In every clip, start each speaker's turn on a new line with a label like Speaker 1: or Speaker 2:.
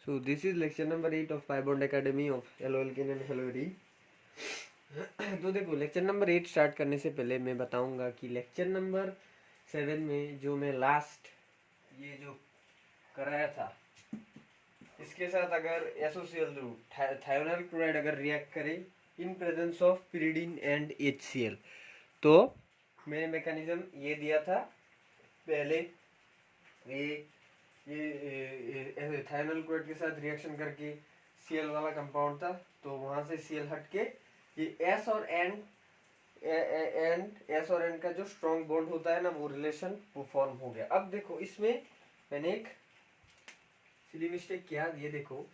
Speaker 1: So this is lecture number 8 of Pi Bond Academy of Hello Alkene and Hello Eri. तो देखो lecture number 8 start करने से पहले मैं बताऊंगा कि लेक्चर नंबर 7 में जो मैं लास्ट ये जो कराया था इसके साथ अगर एसोसियल ग्रुप थायोनाइल क्लोराइड अगर रिएक्ट करे इन presence of pyridine and HCl तो मैंने मैकेनिज्म ये दिया था पहले ये थायोनाइल क्लोराइड के साथ रिएक्शन करके Cl वाला कंपाउंड था तो वहां से Cl हट के ये S और N S और N का जो स्ट्रॉन्ग बॉन्ड होता है ना वो रिलेशन वो फॉर्म हो गया। अब देखो इसमें मैंने एक सिली मिस्टेक किया, ये देखो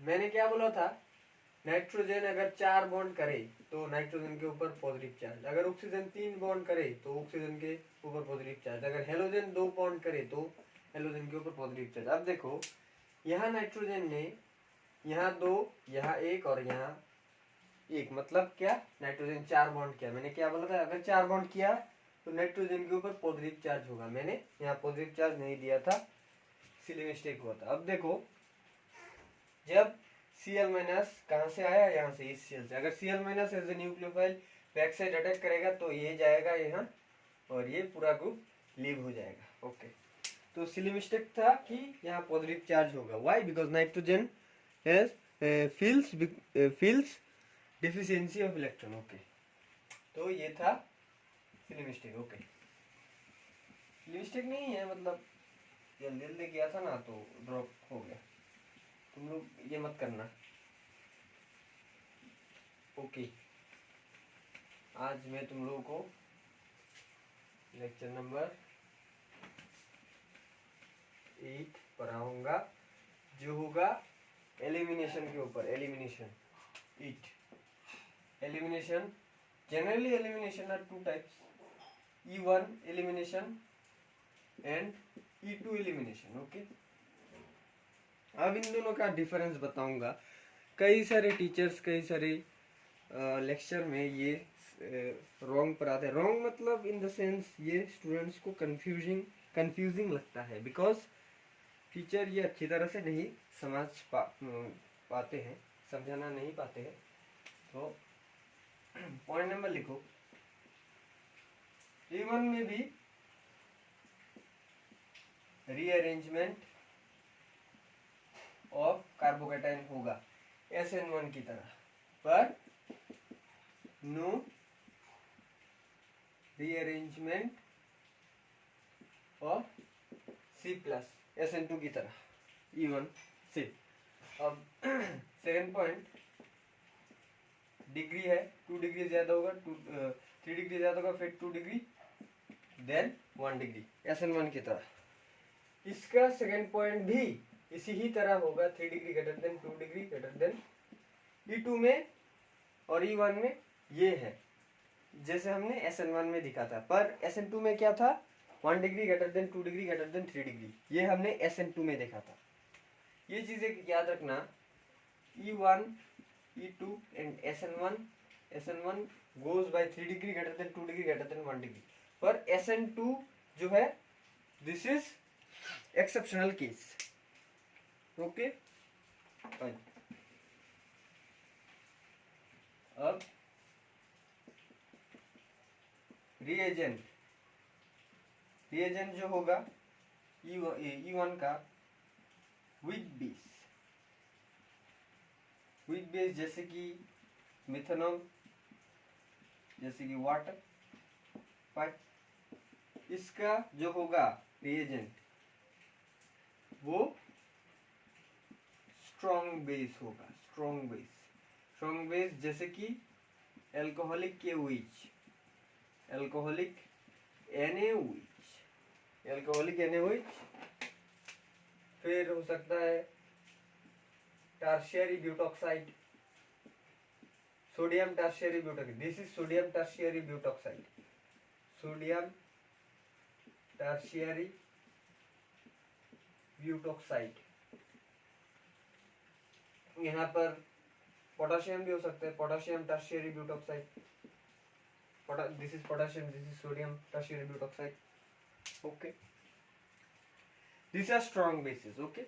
Speaker 1: मैंने क्या बोला था, नाइट्रोजन अगर 4 बॉन्ड करे तो नाइट्रोजन के ऊपर पॉजिटिव चार्ज, अगर ऑक्सीजन 3 बॉन्ड करे तो ऑक्सीजन के ऊपर पॉजिटिव चार्ज, अगर हेलोजन 2 बॉन्ड करे तो हेलोजन के ऊपर पॉजिटिव चार्ज। अब देखो यहाँ नाइट्रोजन ने यहाँ 2 यहाँ 1 और यहाँ 1, मतलब क्या नाइट्रोजन 4 बॉन्ड किया। मैंने क्या बोला था, अगर 4 बॉन्ड किया तो नाइट्रोजन के ऊपर पॉजिटिव चार्ज होगा, मैंने यहाँ पॉजिटिव चार्ज नहीं दिया था, इसलिए मिस्टेक हुआ था। अब देखो जब Cl माइनस कहाँ से आया, यहाँ से इस Cl से, अगर Cl minus as a nucleophile back side attack करेगा तो ये जाएगा यहाँ और ये पूरा ग्रुप लीव हो जाएगा। ओके, तो सिली मिस्टेक था कि यहाँ पॉजिटिव चार्ज होगा। Why? Because nitrogen has feels deficiency of electron. Okay, तो ये था silly mistake. Okay, silly mistake नहीं है, मतलब जल्दी जल्दी किया था ना तो ड्रॉप हो गया, तुम लोग ये मत करना। ओके, आज मैं तुम लोगों को लेक्चर नंबर 8 पढ़ाऊंगा जो होगा एलिमिनेशन के ऊपर। Elimination elimination generally elimination are 2 types, E1 elimination and E2 elimination. Okay, अब इन दोनों का डिफरेंस बताऊंगा। कई सारे टीचर्स कई सारे लेक्चर में ये रॉन्ग पढ़ाते हैं। रॉन्ग मतलब इन द सेंस ये स्टूडेंट्स को कंफ्यूजिंग लगता है, बिकॉज टीचर ये अच्छी तरह से नहीं समझ पाते हैं, समझाना नहीं पाते हैं। तो पॉइंट नंबर लिखो, E1 में भी रीअरेंजमेंट ऑफ कार्बोकैटायन होगा SN1 की तरह, पर no rearrangement of C+ SN2 की तरह E1 से। अब सेकंड पॉइंट, डिग्री है 2 डिग्री ज्यादा होगा, 3 डिग्री ज्यादा होगा, फिर 2 डिग्री, देन 1 डिग्री SN1 की तरह। इसका सेकंड पॉइंट भी इसी ही तरह होगा, 3 degree greater than 2 degree greater than. E2 में और E1 में ये है जैसे हमने SN1 में दिखा था, पर SN2 में क्या था, 1 degree greater than 2 degree greater than 3 degree, ये हमने SN2 में देखा था। ये चीजें याद रखना, E1 E2 and SN1 goes by 3 degree greater than 2 degree greater than 1 degree, पर SN2 जो है this is exceptional case. Okay, अब रिएजेंट जो होगा E1 का वीक बेस जैसे कि मिथेनॉल, जैसे कि वाटर, पर इसका जो होगा रिएजेंट वो स्ट्रॉन्ग बेस होगा। स्ट्रॉन्ग बेस जैसे कि एल्कोहलिक KOH, एल्कोहलिक NaOH, फिर हो सकता है tertiary butoxide, sodium tertiary butoxide, this is sodium tertiary butoxide, sodium tertiary butoxide. यहाँ पर पोटाशियम भी हो सकता है, potassium tertiary butoxide, this is potassium, this is sodium tertiary butoxide. Okay, these are strong bases. Okay,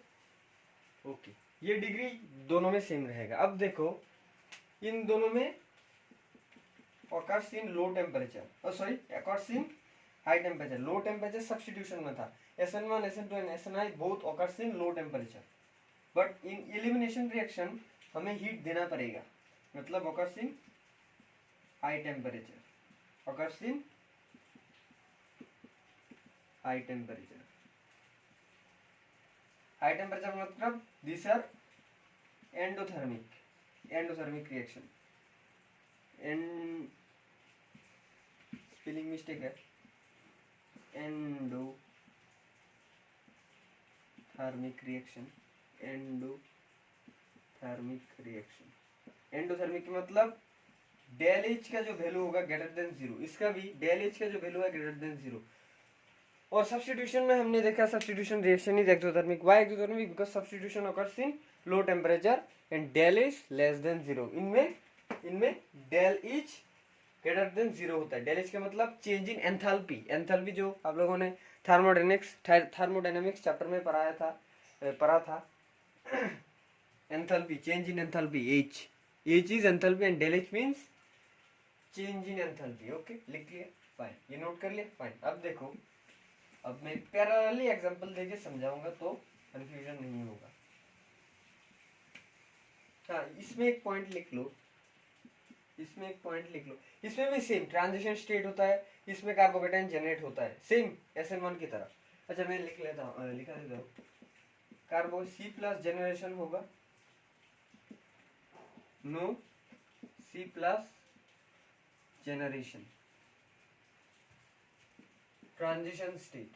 Speaker 1: okay, ये degree दोनों में same रहेगा। अब देखो इन दोनों में occurs in low temperature, sorry occurs in high temperature, low temperature substitution में था। SN1 SN2 and SNI both occurs in low temperature, but in elimination reaction हमें हीट देना पड़ेगा, मतलब occurs in high temperature, occurs in high temperature, high temperature मतलब these are endothermic reaction, and spelling mistake है, endothermic reaction, endothermic मतलब del H का जो value होगा ग्रेटर देन 0, इसका भी डेल एच का जो वैल्यू है ग्रेटर देन 0। और सब्स्टिट्यूशन में हमने देखा substitution reaction is exothermic. Why exothermic? Because substitution occurs in low temperature and del is less than 0। इनमें डेल इज ग्रेटर देन 0 होता है। डेल इज का मतलब चेंज इन एंथैल्पी। एंथैल्पी जो आप लोगों ने थर्मोडायनेमिक्स चैप्टर में पढ़ा था enthalpy, change in enthalpy, H is enthalpy and del H means change in enthalpy. Okay, लिख लिया, फाइन, ये नोट कर लिया, फाइन। अब देखो, अब मैं पैरेलली एग्जांपल देके समझाऊंगा तो कंफ्यूजन नहीं होगा। हाँ, इसमें एक पॉइंट लिख लो, इसमें भी सेम ट्रांजिशन स्टेट होता है, इसमें कार्बोकेटाइन जनरेट होता है सेम SN1 की तरह। अच्छा, मैं लिखा देता हूँ, कार्बो C प्लस जनरेशन होगा, no C plus generation, transition state,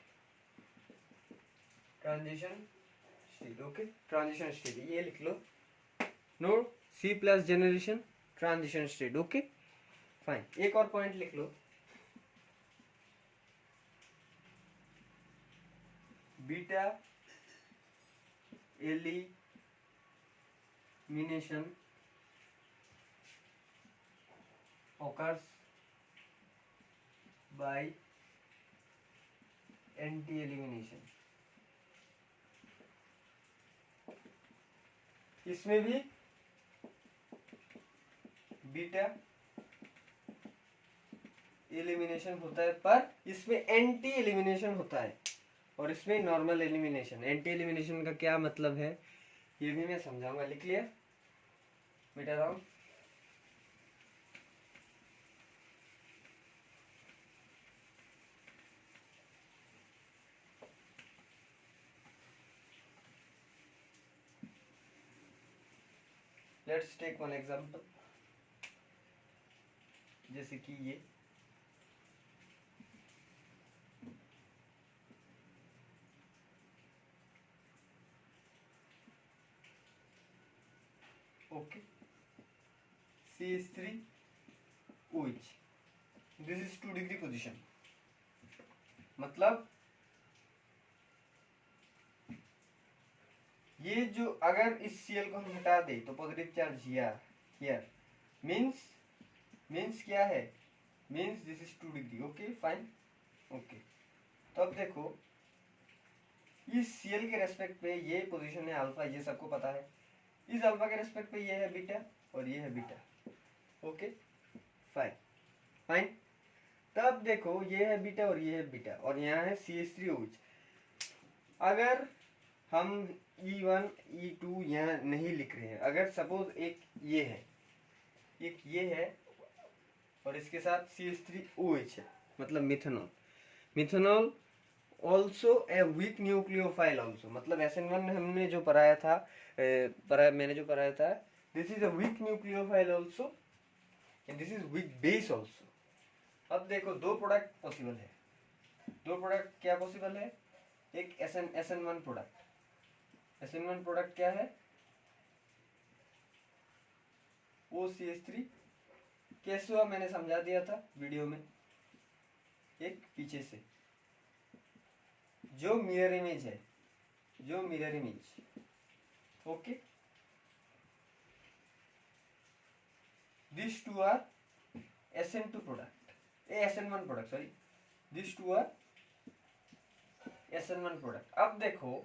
Speaker 1: okay, transition state, ये लिख लो, no C plus generation, transition state. Okay, fine. एक और पॉइंट लिख लो, beta elimination occurs by anti elimination. इसमें भी बीटा एलिमिनेशन होता है, पर इसमें एंटी एलिमिनेशन होता है और इसमें नॉर्मल एलिमिनेशन। एंटी एलिमिनेशन का क्या मतलब है ये भी मैं समझाऊंगा। लिख लिया, मिटा रहा हूं। लेट्स टेक वन एग्जांपल, जैसे कि ये okay, CH3OH, this is 2 degree position, मतलब ये जो अगर इस Cl को हम हटा दे तो पॉजिटिव चार्ज हियर मींस क्या है, means this is 2 degree. Okay, fine, okay. तो अब देखो इस Cl के रेस्पेक्ट पे ये पोजीशन है अल्फा, ये सबको पता है। इस अल्फा के रेस्पेक्ट पे ये है बीटा और ये है बीटा। Okay, fine. तब देखो ये है बीटा और ये है बीटा और यहाँ है CH3OH। अगर हम E1 E2 यहाँ नहीं लिख रहे हैं, अगर सपोज एक ये है और इसके साथ CH3OH है, मतलब methanol also a week nucleophile also, मतलब SN1 में हमने जो मैंने जो पढ़ाया था, this is a week nucleophile also and this is weak base also. अब देखो दो प्रोडक्ट पॉसिबल है, दो प्रोडक्ट क्या पॉसिबल है, एक SN1 प्रोडक्ट क्या है, OCH3, कैसे हुआ मैंने समझा दिया था वीडियो में, एक पीछे से जो मिरर इमेज है, okay, this two are SN1 product, sorry, this two are SN1 product. अब देखो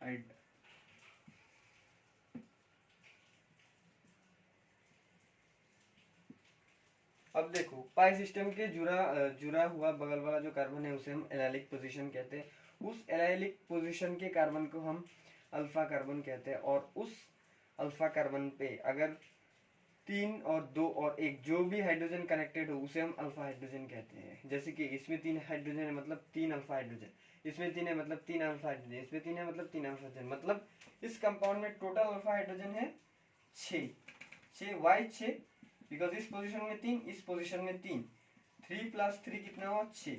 Speaker 2: आई
Speaker 1: अब देखो पाई सिस्टम के जुड़ा हुआ बगल वाला जो कार्बन है उसे हम एलाइलिक पोजीशन कहते हैं। उस एलाइलिक पोजीशन के कार्बन को हम अल्फा कार्बन कहते हैं। और उस अल्फा कार्बन पे अगर 3 और 2 और 1 जो भी हाइड्रोजन कनेक्टेड हो उसे हम अल्फा हाइड्रोजन कहते हैं। जैसे कि इसमें 3 हाइड्रोजन है मतलब 3 अल्फा हाइड्रोजन, इसमें 3 है मतलब 3 अल्फा हाइड्रोजन, इसमें 3 है मतलब 3 अल्फा हाइड्रोजन। मतलब इस कंपाउंड में टोटल अल्फा हाइड्रोजन है 6। वाई 6 बिकॉज इस पोजीशन में 3, इस पोजीशन में 3, 3 + 3 कितना हुआ 6।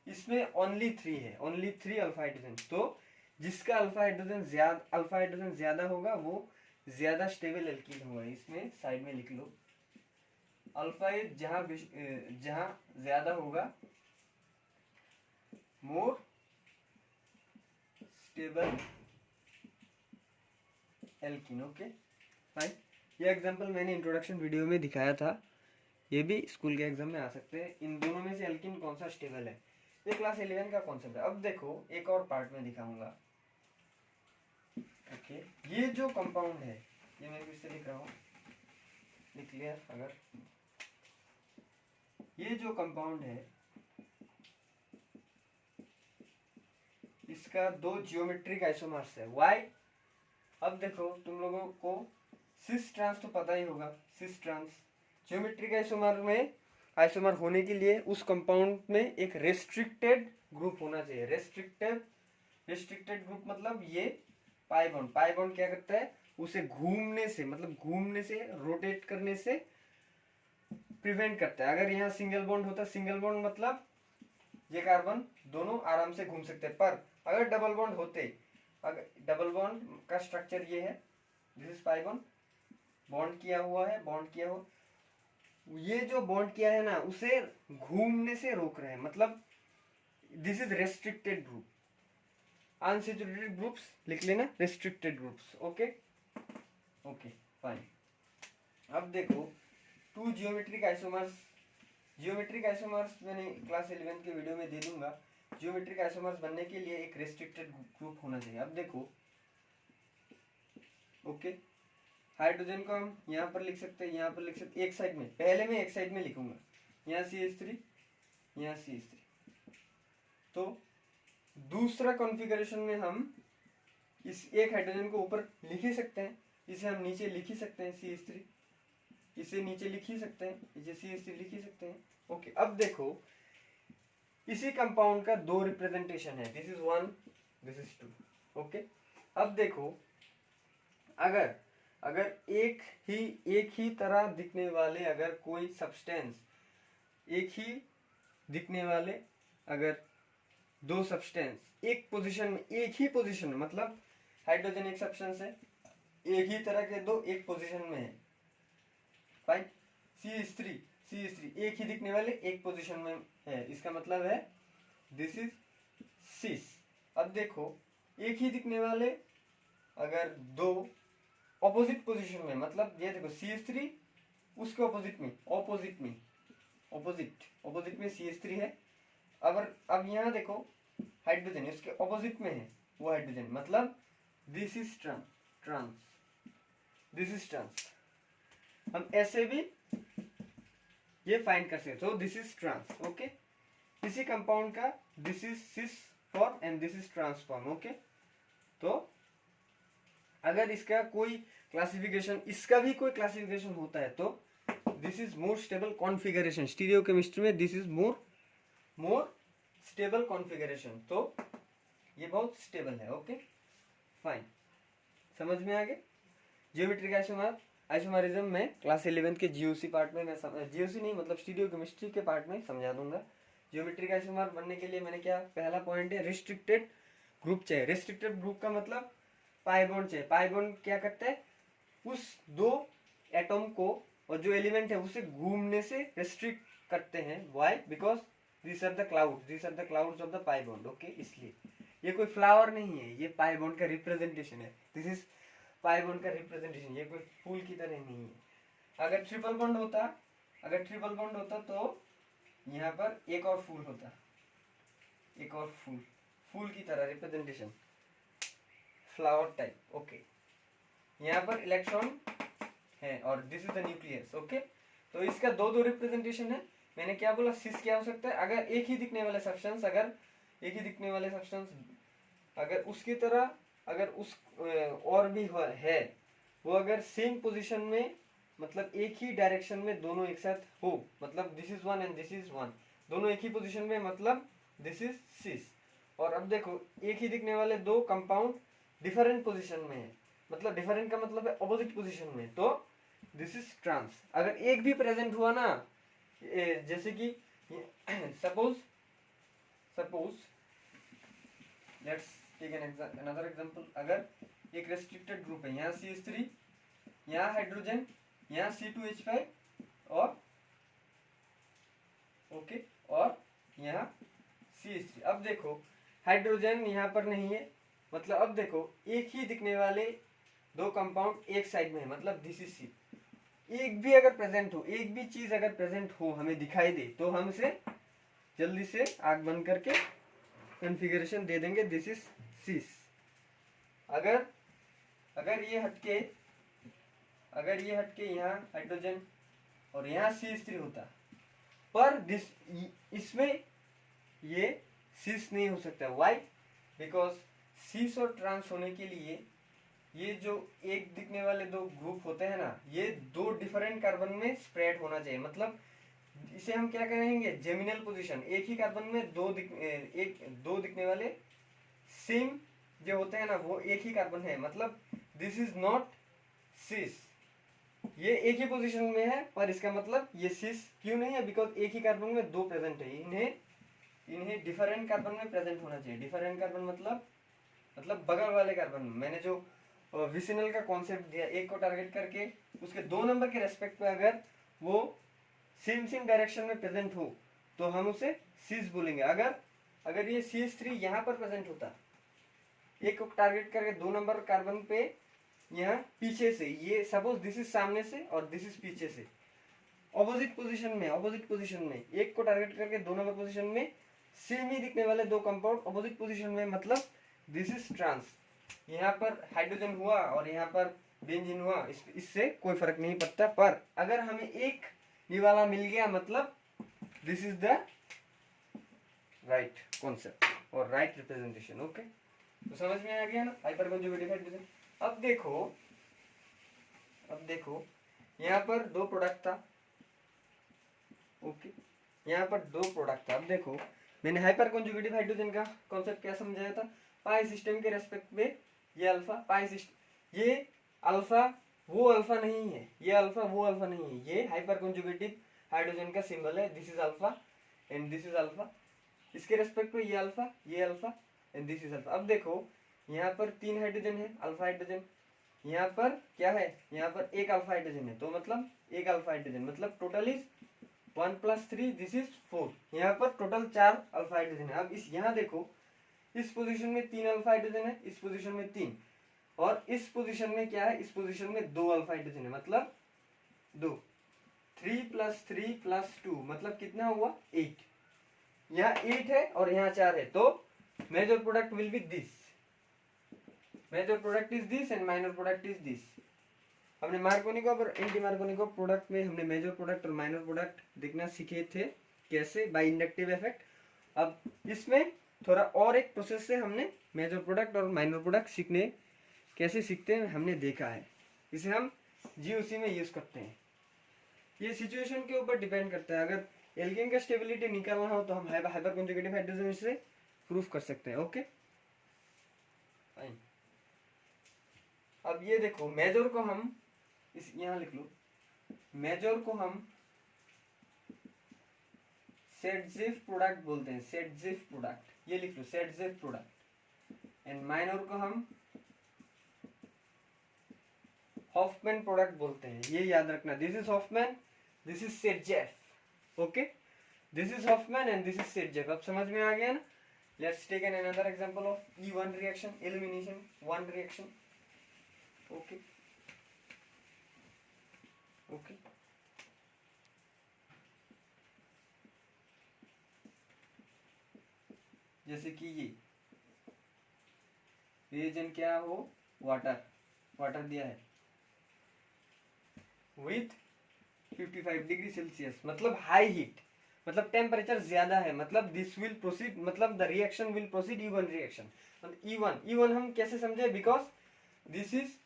Speaker 1: इसमें ओनली 3 है, ओनली 3 अल्फा हाइड्रोजन। तो जिसका अल्फा हाइड्रोजन ज्यादा होगा वो ज्यादा स्टेबल एल्कीन होगा। इसमें साइड में लिख लो अल्फा जहां ज्यादा होगा more stable alkene. Okay fine. ये एग्जांपल मैंने इंट्रोडक्शन वीडियो में दिखाया था, ये भी स्कूल के एग्जाम में आ सकते हैं। इन दोनों में से एल्कीन कौन सा स्टेबल है, ये क्लास 11 का कॉन्सेप्ट है। अब देखो एक और पार्ट में दिखाऊंगा। ओके ये जो कंपाउंड है ये मैं फिर से लिख रहा हूँ, लिख लिया। अगर ये जो कंपाउंड है इसका 2 जियोमेट्रिक आइसोमर्स है। वाई अब देखो तुम लोगों को सिस ट्रांस तो पता ही होगा। सिस ट्रांस जियोमेट्रिक आइसोमर होने के लिए उस कंपाउंड में एक रेस्ट्रिक्टेड ग्रुप होना चाहिए। रेस्ट्रिक्टेड ग्रुप मतलब ये पाई बॉन्ड क्या करता है, उसे घूमने से रोटेट करने से प्रिवेंट करता है। अगर यहाँ सिंगल बॉन्ड होता, सिंगल बॉन्ड मतलब ये कार्बन दोनों आराम से घूम सकते हैं। पर अगर डबल बॉन्ड होते, अगर डबल बॉन्ड का स्ट्रक्चर ये है, दिस इज पाई बॉन्ड किया हुआ है, ये जो बॉन्ड किया है ना उसे घूमने से रोक रहे हैं। मतलब this is restricted group. Unsaturated groups लिख लेना, रेस्ट्रिक्टेड ग्रुप्स। Okay fine. अब देखो 2 जियोमेट्रिक आइसोमर्स मैंने क्लास 11 के वीडियो में दे दूंगा। जियोमेट्रिक आइसोमर्स बनने के लिए एक रेस्ट्रिक्टेड ग्रुप होना चाहिए। अब देखो ओके हाइड्रोजन को हम यहाँ पर लिख सकते हैं, यहाँ पर लिख सकते, एक साइड में, पहले मैं एक साइड में लिखूंगा, यहाँ CH3, यहाँ CH3। तो दूसरा कॉन्फ़िगरेशन में हम इस एक हाइड्रोजन को ऊपर लिख ही सकते हैं, इसे हम नीचे लिख ही सकते हैं CH3, इसे नीचे लिख ही सकते हैं, इसे CH3 लिख ही सकते हैं। ओके अब देखो इसी कंपाउंड का 2 रिप्रेजेंटेशन है, this is 1, this is 2। Okay अब देखो अगर एक ही तरह दिखने वाले अगर कोई सब्सटेंस, एक ही दिखने वाले अगर 2 सब्सटेंस एक पोजीशन में, एक ही पोजीशन में, मतलब हाइड्रोजन एक सब्सटेंस है, एक ही तरह के 2 एक पोजीशन में है। फाइन। CH3 एक ही दिखने वाले एक पोजीशन में है, इसका मतलब है दिस इज सिस। अब देखो एक ही दिखने वाले अगर 2 ऑपोजिट पोजीशन में, मतलब ये देखो CH3 उसके ऑपोजिट में CH3 है। अब यहाँ देखो हाइड्रोजन इसके ऑपोजिट में है वो हाइड्रोजन, मतलब this is trans, this is trans. हम ऐसे भी ये फाइंड कर सकते हैं। तो दिस इज ट्रांस। ओके इसी कंपाउंड का this is cis form and this is trans form. Okay तो अगर इसका कोई क्लासिफिकेशन, इसका भी कोई क्लासिफिकेशन होता है तो this is more stable configuration. Stereochemistry में this is more stable configuration. तो ये बहुत स्टेबल है। ओके फाइन, समझ में आ गया। जियोमेट्रिक आइसोमरिज्म में क्लास 11 के जीओसी पार्ट में मैं जीओसी नहीं मतलब स्टीरियोकेमिस्ट्री के पार्ट में समझा दूंगा। जियोमेट्रिक आइसोमर बनने के लिए मैंने क्या, पहला पॉइंट है रेस्ट्रिक्टेड ग्रुप चाहिए। रेस्ट्रिक्टेड ग्रुप का मतलब पाई बॉन्ड चाहिए। पाई बॉन्ड क्या करता है, उस 2 एटम को और जो एलिमेंट है उसे घूमने से रेस्ट्रिक्ट करते हैं। Why? Because this are the clouds of the pi bond. Okay इसलिए ये कोई फ्लावर नहीं है, ये पाई बॉन्ड का रिप्रेजेंटेशन है। दिस इज पाई बॉन्ड का रिप्रेजेंटेशन, ये कोई फूल की तरह नहीं है। अगर ट्रिपल बॉन्ड होता तो यहाँ पर एक और फूल होता, एक और फूल की तरह रिप्रेजेंटेशन, फ्लावर टाइप। ओके यहाँ पर इलेक्ट्रॉन है और this is the nucleus. Okay तो इसका दो दो रिप्रेजेंटेशन है। मैंने क्या बोला, सिस क्या हो सकता है, अगर एक ही दिखने वाले सब्सटेंस, अगर उसकी तरह अगर उस और भी है, वो अगर सेम पोजीशन में, मतलब एक ही डायरेक्शन में दोनों एक साथ हो, मतलब this is one and this is one, दोनों एक ही पोजीशन में, मतलब दिस इज सिस। और अब देखो एक ही दिखने वाले दो कंपाउंड डिफरेंट पोजीशन में है, मतलब डिफरेंट का मतलब है ऑपोजिट पोजीशन में, तो दिस इज ट्रांस। अगर एक भी प्रेजेंट हुआ ना, जैसे कि suppose let's take another example. अगर एक रेस्ट्रिक्टेड ग्रुप है, यहाँ CH3, यहाँ हाइड्रोजन, यहाँ C2H5 और ओके, और यहाँ CH3। अब देखो हाइड्रोजन यहाँ पर नहीं है, मतलब अब देखो एक ही दिखने वाले दो कंपाउंड एक साइड में है, मतलब दिस इज सी। एक भी अगर प्रेजेंट हो, एक भी चीज अगर प्रेजेंट हो, हमें दिखाई दे, तो हम इसे जल्दी से आग बंद करके कॉन्फ़िगरेशन दे देंगे, दिस इज सिस। अगर अगर ये हटके यहाँ हाइड्रोजन और यहाँ CH3 होता, पर इसमें ये सिस नहीं हो सकता। व्हाई? बिकॉज सिस और ट्रांस होने के लिए ये जो एक दिखने वाले दो ग्रुप होते हैं ना, ये दो डिफरेंट कार्बन में स्प्रेड होना चाहिए, मतलब इसे हम क्या कहेंगे, जेमिनल पोजीशन। एक ही कार्बन में दो दिखने वाले सेम जो होते हैं ना, वो एक ही कार्बन है, मतलब दिस इज नॉट सिस। ये एक ही पोजीशन में है, पर इसका मतलब ये सिस क्यों नहीं है, बिकॉज एक ही कार्बन में दो प्रेजेंट है। इन्हें डिफरेंट कार्बन में प्रेजेंट होना चाहिए। डिफरेंट कार्बन मतलब बगल वाले कार्बन में। मैंने जो विसिनल का कॉन्सेप्ट दिया, एक को टारगेट करके उसके 2 नंबर के रेस्पेक्ट पे अगर वो सेम डायरेक्शन में प्रेजेंट हो, तो हम उसे सिस बोलेंगे। अगर ये CH3 यहाँ पर प्रेजेंट होता, एक को टारगेट करके 2 नंबर कार्बन पे, यहाँ पीछे से, ये सपोज दिस इज सामने से और दिस इज पीछे से, ऑपोजिट पोजीशन में एक को टारगेट करके 2 नंबर पोजीशन में सेम ही दिखने वाले दो कंपाउंड ऑपोजिट पोजीशन में, मतलब दिस इज ट्रांस। यहाँ पर हाइड्रोजन हुआ और यहाँ पर बेंजीन हुआ, इससे कोई फर्क नहीं पड़ता। पर अगर हमें एक निवाला मिल गया, मतलब this is the right concept और राइट रिप्रेजेंटेशन। ओके, तो समझ में आ गया ना हाइपर कंजुगेटिव हाइड्रोजन। अब देखो यहाँ पर दो प्रोडक्ट था। ओके, यहाँ पर दो प्रोडक्ट था। अब देखो मैंने हाइपर कंजुगेटिव हाइड्रोजन का कॉन्सेप्ट क्या समझाया था, पाई सिस्टम के रेस्पेक्ट में ये अल्फा पाई सिस्टम, ये अल्फा वो अल्फा नहीं है, ये अल्फा वो अल्फा नहीं है, ये हाइपर कंजुगेटिव हाइड्रोजन का सिंबल है। This is alpha and this is alpha, इसके रेस्पेक्ट में ये alpha and this is alpha. अब देखो यहाँ पर 3 हाइड्रोजन है, अल्फा हाइड्रोजन, यहाँ पर क्या है, यहाँ पर एक अल्फा हाइड्रोजन है, तो मतलब एक अल्फा हाइड्रोजन, मतलब टोटल इज 1 + 3 दिस इज 4। यहाँ पर टोटल 4 अल्फा हाइड्रोजन है। अब इस यहाँ देखो इस पोजीशन में 3 अल्फा हाइड्रोजन है, इस पोजीशन में 3, और इस पोजीशन में क्या है, इस पोजीशन में 2 अल्फा हाइड्रोजन है, मतलब 2। 3 + 3 + 2 मतलब कितना हुआ, 8। यहाँ 8 है और यहाँ 4 है, तो major product will be this, major product is this and minor product is this. हमने मार्कोनिको और एंटी मार्कोनिको प्रोडक्ट में हमने मेजर प्रोडक्ट और माइनर प्रोडक्ट देखना सीखे थे, कैसे, बाय इंडक्टिव इफेक्ट। अब इसमें थोड़ा और एक प्रोसेस से हमने मेजर प्रोडक्ट और माइनर प्रोडक्ट सीखने, कैसे सीखते हैं हमने देखा है। इसे हम GOC में यूज करते हैं। ये सिचुएशन के ऊपर डिपेंड करता है। अगर एल्केन का स्टेबिलिटी निकालना हो तो हम हाइपर कंजुगेटिव हाइड्रोजन से प्रूफ कर सकते हैं। Okay fine. अब ये देखो मेजर को हम इस यहाँ लिख लो, मेजर को हम सेडजिफ प्रोडक्ट बोलते हैं, सेडजिफ प्रोडक्ट, ये लिख लो सेडजिफ प्रोडक्ट। एंड माइनर को हम हॉफमैन प्रोडक्ट बोलते हैं, ये याद रखना। This is Hofmann, this is Saytzeff. Okay, this is Hofmann and this is Saytzeff. अब समझ में आ गया ना। Let's take an another example of E1 reaction, elimination 1 reaction. Okay okay, जैसे कि ये रिएजेंट क्या हो, वाटर दिया है विथ 55 डिग्री सेल्सियस, मतलब हाई हीट, मतलब टेम्परेचर ज्यादा है, मतलब दिस विल प्रोसीड, मतलब the reaction will proceed E1 reaction. E1 हम कैसे समझे, because this is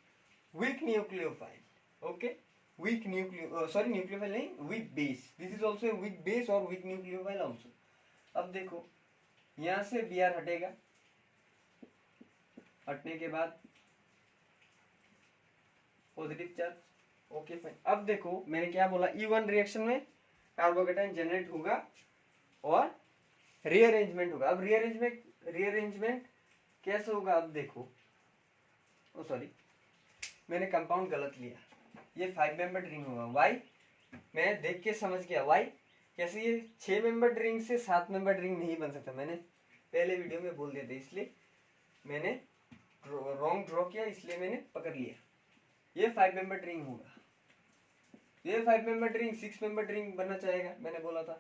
Speaker 1: weak nucleophile, okay, weak nucleophile नहीं, weak base, this is also weak base और वीक न्यूक्लियोफाइल ऑल्सो। अब देखो यहां से Br हटेगा, हटने के बाद पॉजिटिव चार्ज, ओके फाइन। अब देखो मैंने क्या बोला, E1 रिएक्शन में कार्बोकेटाइन जनरेट होगा और रीअरेंजमेंट होगा। अब रीअरेंजमेंट कैसे होगा, अब देखो, ओ सॉरी मैंने कंपाउंड गलत लिया, ये 5 मेंबर्ड रिंग होगा। वाई, मैं देख के समझ गया वाई, कैसे ये 6 मेंबर्ड रिंग से 7 मेंबर्ड रिंग नहीं बन सकता, मैंने पहले वीडियो में बोल दिया था, इसलिए मैंने रॉन्ग ड्रॉ किया, इसलिए मैंने पकड़ लिया। ये 5 मेंबर्ड रिंग होगा, ये 5 मेंबर्ड रिंग 6 मेंबर्ड रिंग बनना चाहेगा, मैंने बोला था।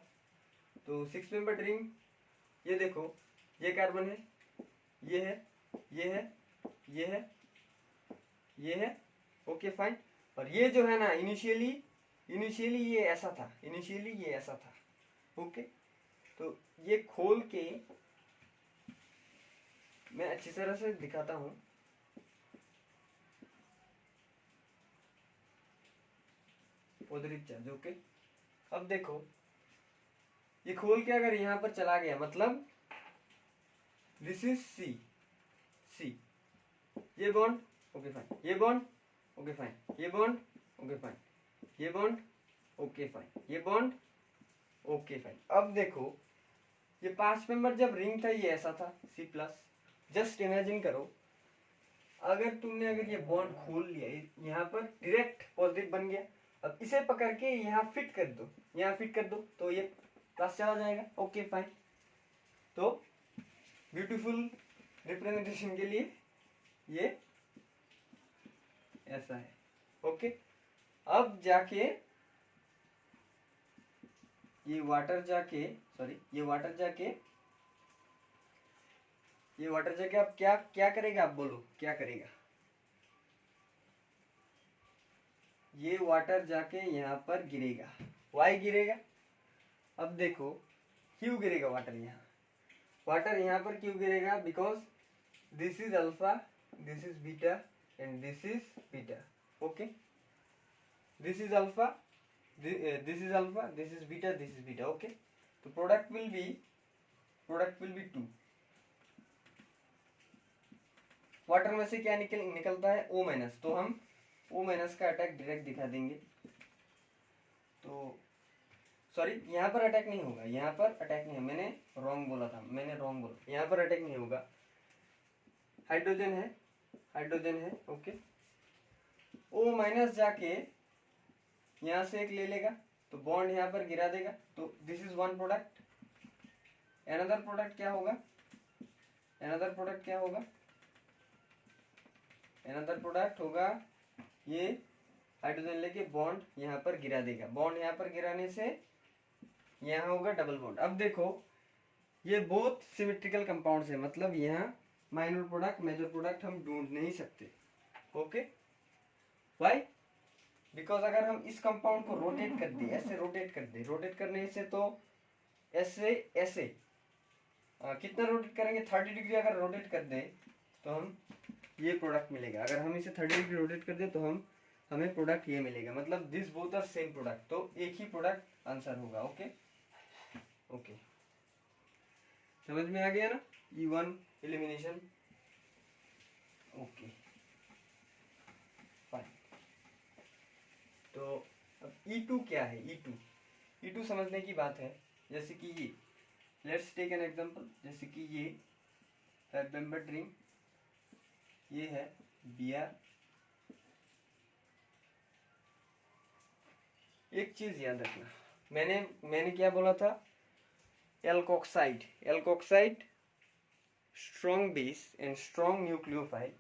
Speaker 1: तो 6 मेंबर्ड रिंग, ये देखो ये कार्बन है, ये है, ये है, ये है, ये है, ओके फाइन। और ये जो है ना, इनिशियली ये ऐसा था, इनिशियली ये ऐसा था, ओके। तो ये खोल के मैं अच्छी तरह से दिखाता हूं, पॉजिटिव चार्ज, ओके। अब देखो ये खोल के अगर यहां पर चला गया, मतलब दिस इज सी, ये बॉन्ड, ओके फाइन, ये बॉन्ड, ओके फाइन, ये बॉन्ड, ओके फाइन, ये बॉन्ड, ओके फाइन, ये बॉन्ड, ओके फाइन। अब देखो ये 5 मेंबर जब रिंग था ये ऐसा था C+, जस्ट इमेजिन करो अगर तुमने अगर ये बॉन्ड खोल लिया, यहाँ पर डायरेक्ट पॉजिटिव बन गया, अब इसे पकड़ के यहाँ फिट कर दो, यहाँ फिट कर दो तो ये प्लस चला जाएगा, ओके फाइन। तो ब्यूटीफुल रिप्रेजेंटेशन के लिए ये ऐसा है, ओके। अब जाके ये वाटर जाके अब क्या क्या करेगा, आप बोलो क्या करेगा, ये वाटर जाके यहाँ पर गिरेगा, वाई गिरेगा। अब देखो क्यों गिरेगा वाटर यहाँ पर क्यों गिरेगा, because this is alpha, this is beta and this is beta, okay. This is alpha, this is alpha, this is beta, okay. तो प्रोडक्ट विल बी 2। वाटर में से क्या निकलता है O-, तो हम O- का अटैक डायरेक्ट दिखा देंगे। तो सॉरी यहाँ पर अटैक नहीं होगा, यहाँ पर अटैक नहीं है, मैंने रॉन्ग बोला, यहाँ पर अटैक नहीं होगा। हाइड्रोजन है, ओके। O- जाके यहाँ से एक ले लेगा, तो बॉन्ड यहाँ पर गिरा देगा, तो this is one product. Another product क्या होगा, अनदर प्रोडक्ट होगा ये हाइड्रोजन लेके बॉन्ड यहाँ पर गिरा देगा, बॉन्ड यहाँ पर गिराने से यहाँ होगा डबल बॉन्ड। अब देखो ये बहुत सिमेट्रिकल कंपाउंड्स है, मतलब यहाँ माइनर प्रोडक्ट मेजर प्रोडक्ट हम ढूंढ नहीं सकते, ओके। व्हाई, बिकॉज अगर हम इस कंपाउंड को रोटेट कर दे, ऐसे रोटेट करने से तो ऐसे कितना रोटेट करेंगे, 30 डिग्री अगर रोटेट कर दे तो हम ये प्रोडक्ट मिलेगा। अगर हम इसे 30 डिग्री रोटेट कर दे तो हमें प्रोडक्ट ये मिलेगा, मतलब this both are same product, तो एक ही प्रोडक्ट आंसर होगा, ओके। समझ में आ गया ना E1 एलिमिनेशन, ओके फाइन। तो अब E2 क्या है, E2 समझने की बात है। जैसे कि ये लेट्स टेक एन एग्जांपल, जैसे कि ये 5 मेंबर्ड रिंग, ये है Br। एक चीज याद रखना, मैंने क्या बोला था, alkoxide strong base and strong nucleophile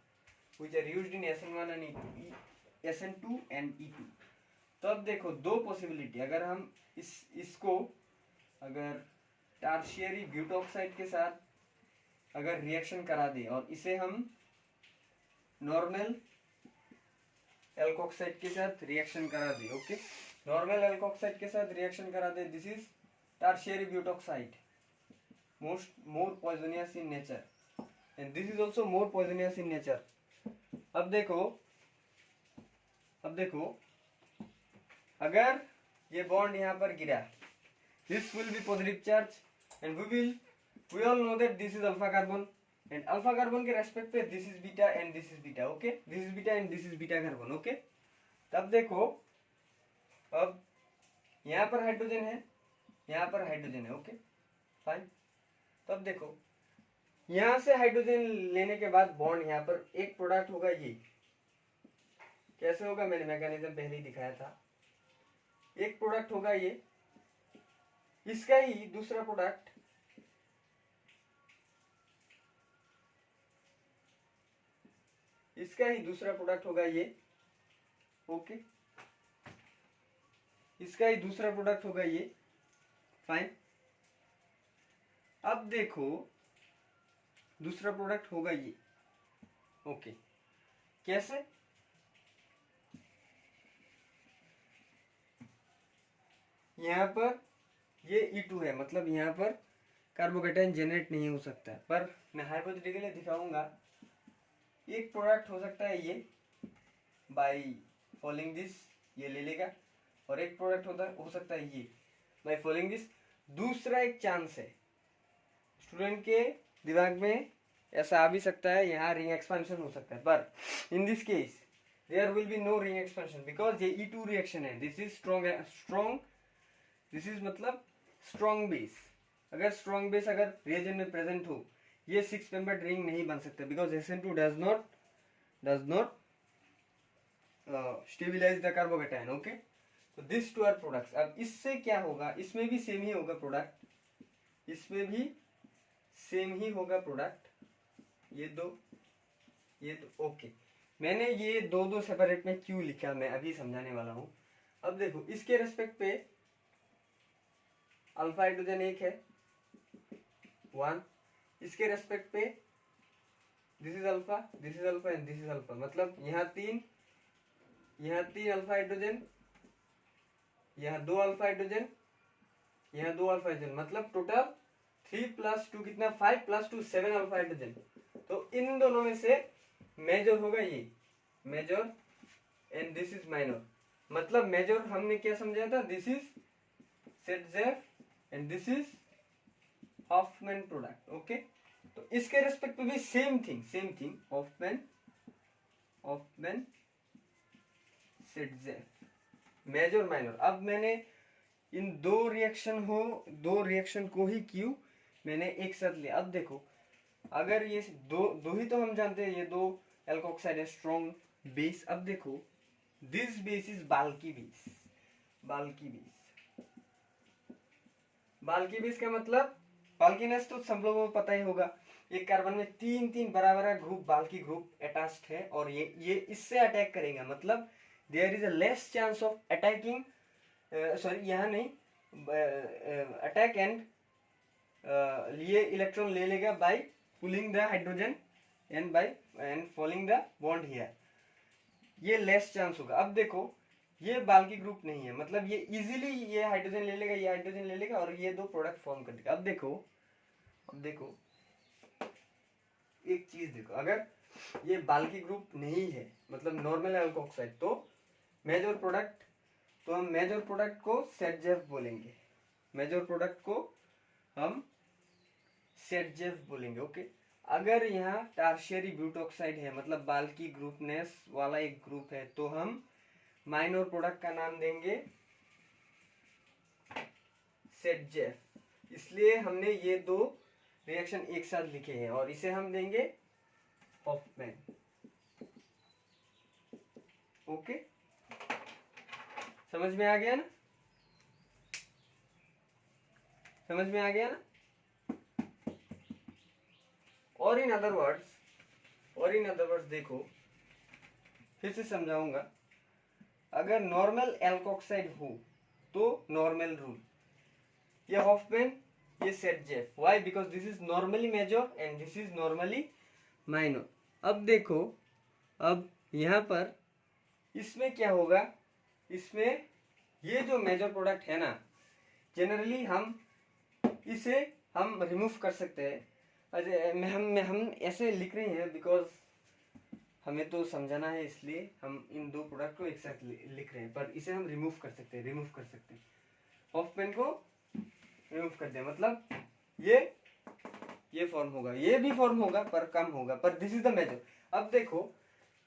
Speaker 1: which are used in SN1 and SN2 and E2। तो अब देखो दो पॉसिबिलिटी, अगर हम इसको अगर टर्शियरी ब्यूटॉक्साइड के साथ अगर रिएक्शन करा दे और इसे हम नॉर्मल एल्कोक्साइड के साथ रिएक्शन करा दे, ओके, नॉर्मल एल्कोक्साइड के साथ रिएक्शन करा दे, this is tertiary butoxide, more poisonous in nature, and this is also more poisonous in nature. अब देखो अगर ये बॉन्ड यहाँ पर गिरा, this will be positive charge and we all know that this is alpha carbon and alpha carbon के respect पे this is beta and this is beta, okay, this is beta and this is beta carbon, okay। तब देखो अब यहाँ पर hydrogen है, यहाँ पर हाइड्रोजन है, ओके फाइन। तब देखो यहाँ से हाइड्रोजन लेने के बाद बॉन्ड यहाँ पर एक प्रोडक्ट होगा, ये कैसे होगा मैंने मैकेनिज्म पहले ही दिखाया था। एक प्रोडक्ट होगा ये, इसका ही दूसरा प्रोडक्ट होगा ये, ओके, इसका ही दूसरा प्रोडक्ट होगा ये, फाइन। अब देखो दूसरा प्रोडक्ट होगा ये, ओके, कैसे? यहाँ पर ये E2 है, मतलब यहाँ पर कार्बोकेटाइन जनरेट नहीं हो सकता है, पर मैं हाइपोथेटिकली दिखाऊंगा। एक प्रोडक्ट हो सकता है ये, बाय फॉलोइंग दिस ये ले लेगा, और एक प्रोडक्ट हो सकता है ये बाय फॉलोइंग दिस। दूसरा एक चांस है, स्टूडेंट के दिमाग में ऐसा आ भी सकता है, यहाँ रिंग एक्सपेंशन हो सकता है, पर in this case there will be no ring expansion because ये E2 रिएक्शन है। This is strong, this is मतलब स्ट्रॉन्ग बेस। अगर स्ट्रॉन्ग बेस अगर रिएजेंट में प्रेजेंट हो, ये 6 मेंबर्ड रिंग नहीं बन सकता because SN2 does not stabilize the carbocation, okay. तो दिस टू आर प्रोडक्ट्स। अब इससे क्या होगा, इसमें भी सेम ही होगा प्रोडक्ट, इसमें भी सेम ही होगा प्रोडक्ट, ये दो, ओके। मैंने ये दो सेपरेट में क्यों लिखा मैं अभी समझाने वाला हूँ। अब देखो इसके रेस्पेक्ट पे अल्फा हाइड्रोजन एक है 1, इसके रेस्पेक्ट पे this is alpha and this is alpha, मतलब यहाँ तीन अल्फा हाइड्रोजन, यहाँ 2 अल्फा हाइड्रोजन, यहाँ 2 अल्फा हाइड्रोजन, मतलब टोटल 3 + 2 कितना 5 + 2 7 अल्फा हाइड्रोजन। तो इन दोनों में से मेजर होगा ये, major and this is minor. मतलब मेजर हमने क्या समझा था, this is Saytzeff and this is Hofmann product, okay. तो इसके रेस्पेक्ट पे भी same thing Hofmann Saytzeff, major minor. अब मैंने इन दो रिएक्शन को ही क्यों मैंने एक साथ लिया। अब देखो अगर ये दो ही तो हम जानते हैं, ये 2 एल्कोक्साइड है, स्ट्रॉन्ग बेस। अब देखो this base is Balki base का मतलब बाल्कीनेस तो सब लोगों को पता ही होगा। एक कार्बन में 3 बराबर ग्रुप बाल्की ग्रुप अटैच्ड है, और ये इससे अटैक करेगा, मतलब there is a less chance of attacking, sorry यहाँ नहीं, अटैक एंड लिए इलेक्ट्रॉन ले लेगा by pulling the hydrogen and following the bond here, ये लेस चांस होगा। अब देखो ये बाल्की ग्रुप नहीं है, मतलब ये इजीली ये हाइड्रोजन ले लेगा, ये हाइड्रोजन ले लेगा और ये 2 प्रोडक्ट फॉर्म कर देगा। अब देखो एक चीज देखो, अगर ये बाल्की ग्रुप नहीं है, मतलब नॉर्मल एल्कोक्साइड, तो मेजर प्रोडक्ट, तो हम मेजर प्रोडक्ट को सेटजेफ बोलेंगे, मेजर प्रोडक्ट को हम सेटजेफ बोलेंगे, ओके। अगर यहाँ टर्शियरी ब्यूटोक्साइड है, मतलब बाल्की ग्रुपनेस वाला एक ग्रुप है, तो हम माइनर प्रोडक्ट का नाम देंगे सेटजेफ। इसलिए हमने ये 2 रिएक्शन एक साथ लिखे हैं, और इसे हम देंगे हॉफमैन, ओके। समझ में आ गया ना? और इन अदर वर्ड्स देखो फिर से समझाऊंगा। अगर नॉर्मल एल्कोक्साइड हो तो नॉर्मल रूल, ये हॉफमैन, ये Saytzeff. Why? Because this is normally major and this is normally minor. अब देखो, अब यहाँ पर इसमें क्या होगा, इसमें ये जो मेजर प्रोडक्ट है ना, जनरली हम इसे हम रिमूव कर सकते हैं। अरे हम ऐसे लिख रहे हैं बिकॉज हमें तो समझाना है, इसलिए हम इन दो प्रोडक्ट को एक साथ लिख रहे हैं, पर इसे हम रिमूव कर सकते हैं, रिमूव कर सकते हैं। हॉफमैन को रिमूव कर दे मतलब ये फॉर्म होगा, ये भी फॉर्म होगा पर कम होगा, पर दिस इज द मेजर। अब देखो,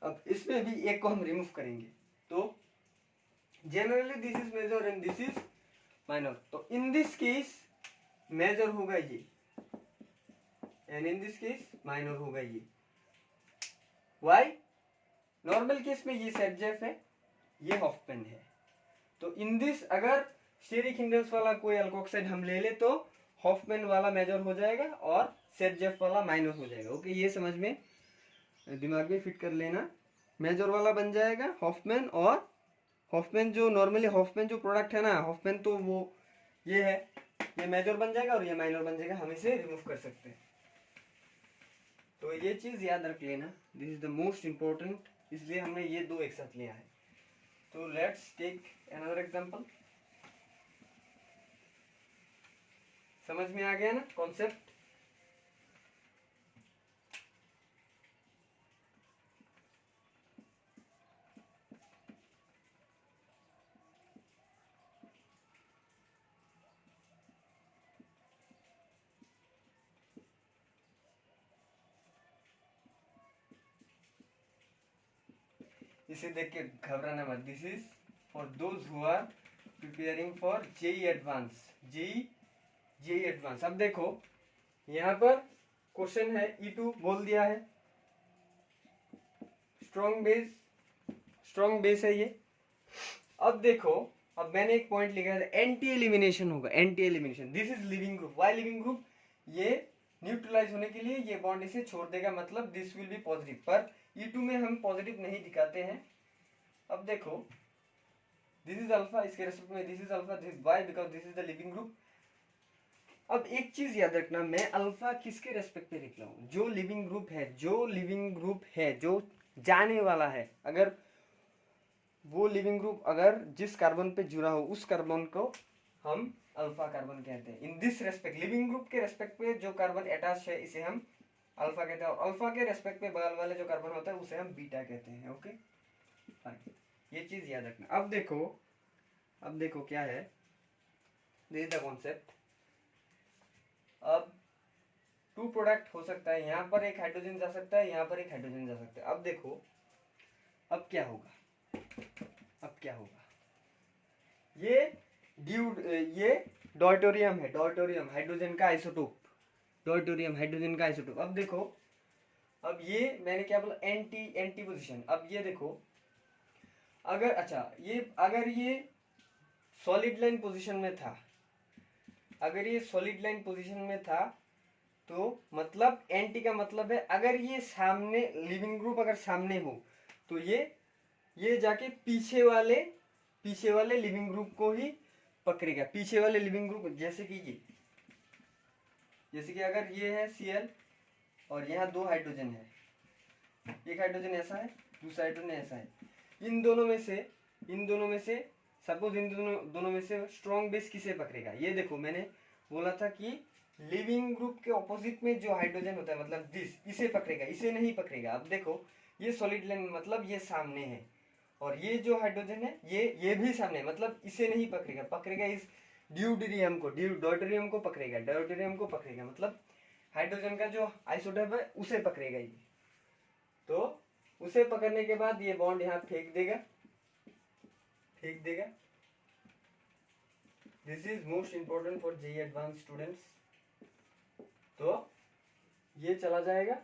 Speaker 1: अब इसमें भी एक को हम रिमूव करेंगे, तो generally this is major and this is minor. तो इन दिस केस मेजर होगा ये and in this case minor होगा ये। वाई? नॉर्मल केस में ये सेटजेफ है, ये हॉफमैन है। तो इन दिस अगर स्टेरिक हिंड्रेंस वाला कोई अल्कोक्साइड हम ले ले तो हॉफमैन वाला मेजर हो जाएगा और सेटजेफ वाला माइनर हो जाएगा। ओके, ये समझ में दिमाग में फिट कर लेना। मेजर वाला बन जाएगा हॉफमैन, और हॉफमैन जो नॉर्मली हॉफमैन जो प्रोडक्ट है ना, हॉफमैन तो वो ये है, ये मेजर बन जाएगा और ये माइनर बन जाएगा, हम इसे रिमूव कर सकते हैं। तो ये चीज याद रख लेना, this is the most important, इसलिए हमने ये दो एक साथ लिया है। तो लेट्स टेक अनदर एग्जांपल। समझ में आ गया ना कॉन्सेप्ट? इसे देख के घबराना मत, this is for those who are preparing for JEE advance, JEE advance. अब देखो यहाँ पर क्वेश्चन है, E2 बोल दिया है, स्ट्रॉन्ग बेस है ये। अब देखो, अब मैंने एक पॉइंट लिखा है, एंटी एलिमिनेशन होगा, anti elimination. This is leaving group, why leaving group? ये न्यूट्रलाइज होने के लिए ये बॉन्ड इसे छोड़ देगा, मतलब दिस विल बी पॉजिटिव, पर E2 में हम पॉजिटिव नहीं दिखाते हैं। अब देखो, दिस इज अल्फा, इसके रेस्पेक्ट में this is alpha, this is why, because this is the leaving group. अब एक चीज याद रखना, मैं अल्फा किसके रेस्पेक्ट पे लिख रहा हूँ? जो लिविंग ग्रुप है, जो लिविंग ग्रुप है, जो जाने वाला है, अगर वो लिविंग ग्रुप अगर जिस कार्बन पे जुड़ा हो उस कार्बन को हम अल्फा कार्बन कहते हैं। In this respect, leaving group के रेस्पेक्ट पे जो कार्बन अटैच है इसे हम अल्फा कहते हैं, और अल्फा के रेस्पेक्ट पे बगल वाले जो कार्बन होता है उसे हम बीटा कहते हैं। ओके, ये चीज याद रखना। अब देखो क्या है, दिस इज द कॉन्सेप्ट। अब टू प्रोडक्ट हो सकता है, यहाँ पर एक हाइड्रोजन जा सकता है, यहाँ पर एक हाइड्रोजन जा सकता है। अब देखो, अब क्या होगा, ये डॉयटोरियम है, डॉयटोरियम हाइड्रोजन का आइसोटोप, डॉयटोरियम हाइड्रोजन का आइसोटोप। अब देखो, अब ये मैंने क्या बोला, एंटी पोजीशन। अब ये देखो, अगर ये सॉलिड लाइन पोजीशन में था, अगर ये सॉलिड लाइन पोजीशन में था तो मतलब एंटी का मतलब है अगर ये सामने लिविंग ग्रुप अगर सामने हो तो ये जाके पीछे वाले लिविंग ग्रुप को ही पकड़ेगा, पीछे वाले लिविंग ग्रुप। जैसे कि अगर ये है Cl और यहाँ दो हाइड्रोजन है, एक हाइड्रोजन ऐसा है, दूसरा हाइड्रोजन ऐसा है, इन दोनों में से सपोज इन दोनों में से स्ट्रॉन्ग बेस किसे पकड़ेगा? ये देखो, मैंने बोला था कि लिविंग ग्रुप के ऑपोजिट में जो हाइड्रोजन होता है मतलब इसे पकड़ेगा, इसे नहीं पकड़ेगा। अब देखो, ये सॉलिड लाइन मतलब ये सामने है, और ये जो हाइड्रोजन है ये भी सामने, मतलब इसे नहीं पकड़ेगा इस ड्यूटेरियम को पकड़ेगा, मतलब हाइड्रोजन का जो आइसोटोप है उसे पकड़ेगा ये। तो उसे पकड़ने के बाद ये बॉन्ड यहाँ फेंक देगा। This is most important for JEE advance students. तो ये चला जाएगा,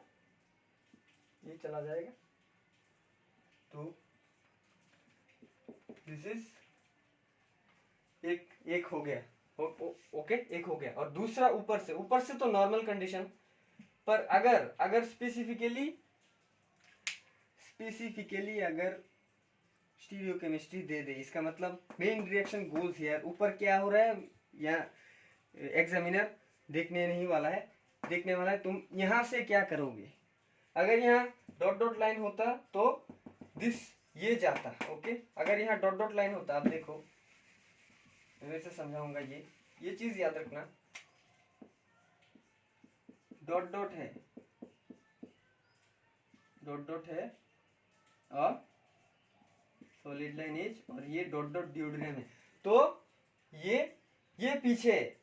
Speaker 1: तो दिस इज एक हो गया। ओके, एक हो गया, और दूसरा ऊपर से तो नॉर्मल कंडीशन, पर अगर स्पेसिफिकली अगर स्टीरियोकेमिस्ट्री दे दे, इसका मतलब मेन रिएक्शन गोल्स हियर, ऊपर क्या हो रहा है यहाँ एग्जामिनर देखने नहीं वाला है, देखने वाला है तुम यहाँ से क्या करोगे। अगर यहाँ डॉट लाइन होता तो दिस ये जाता। ओके, अगर यहाँ डॉट लाइन होता, अब देखो मैं वैसे समझाऊंगा। ये चीज याद रखना, डॉट डॉट है, डॉट डॉट है और सॉलिड लाइन इज, और ये डॉट डॉट ड्यूड्रेम है। तो ये पीछे है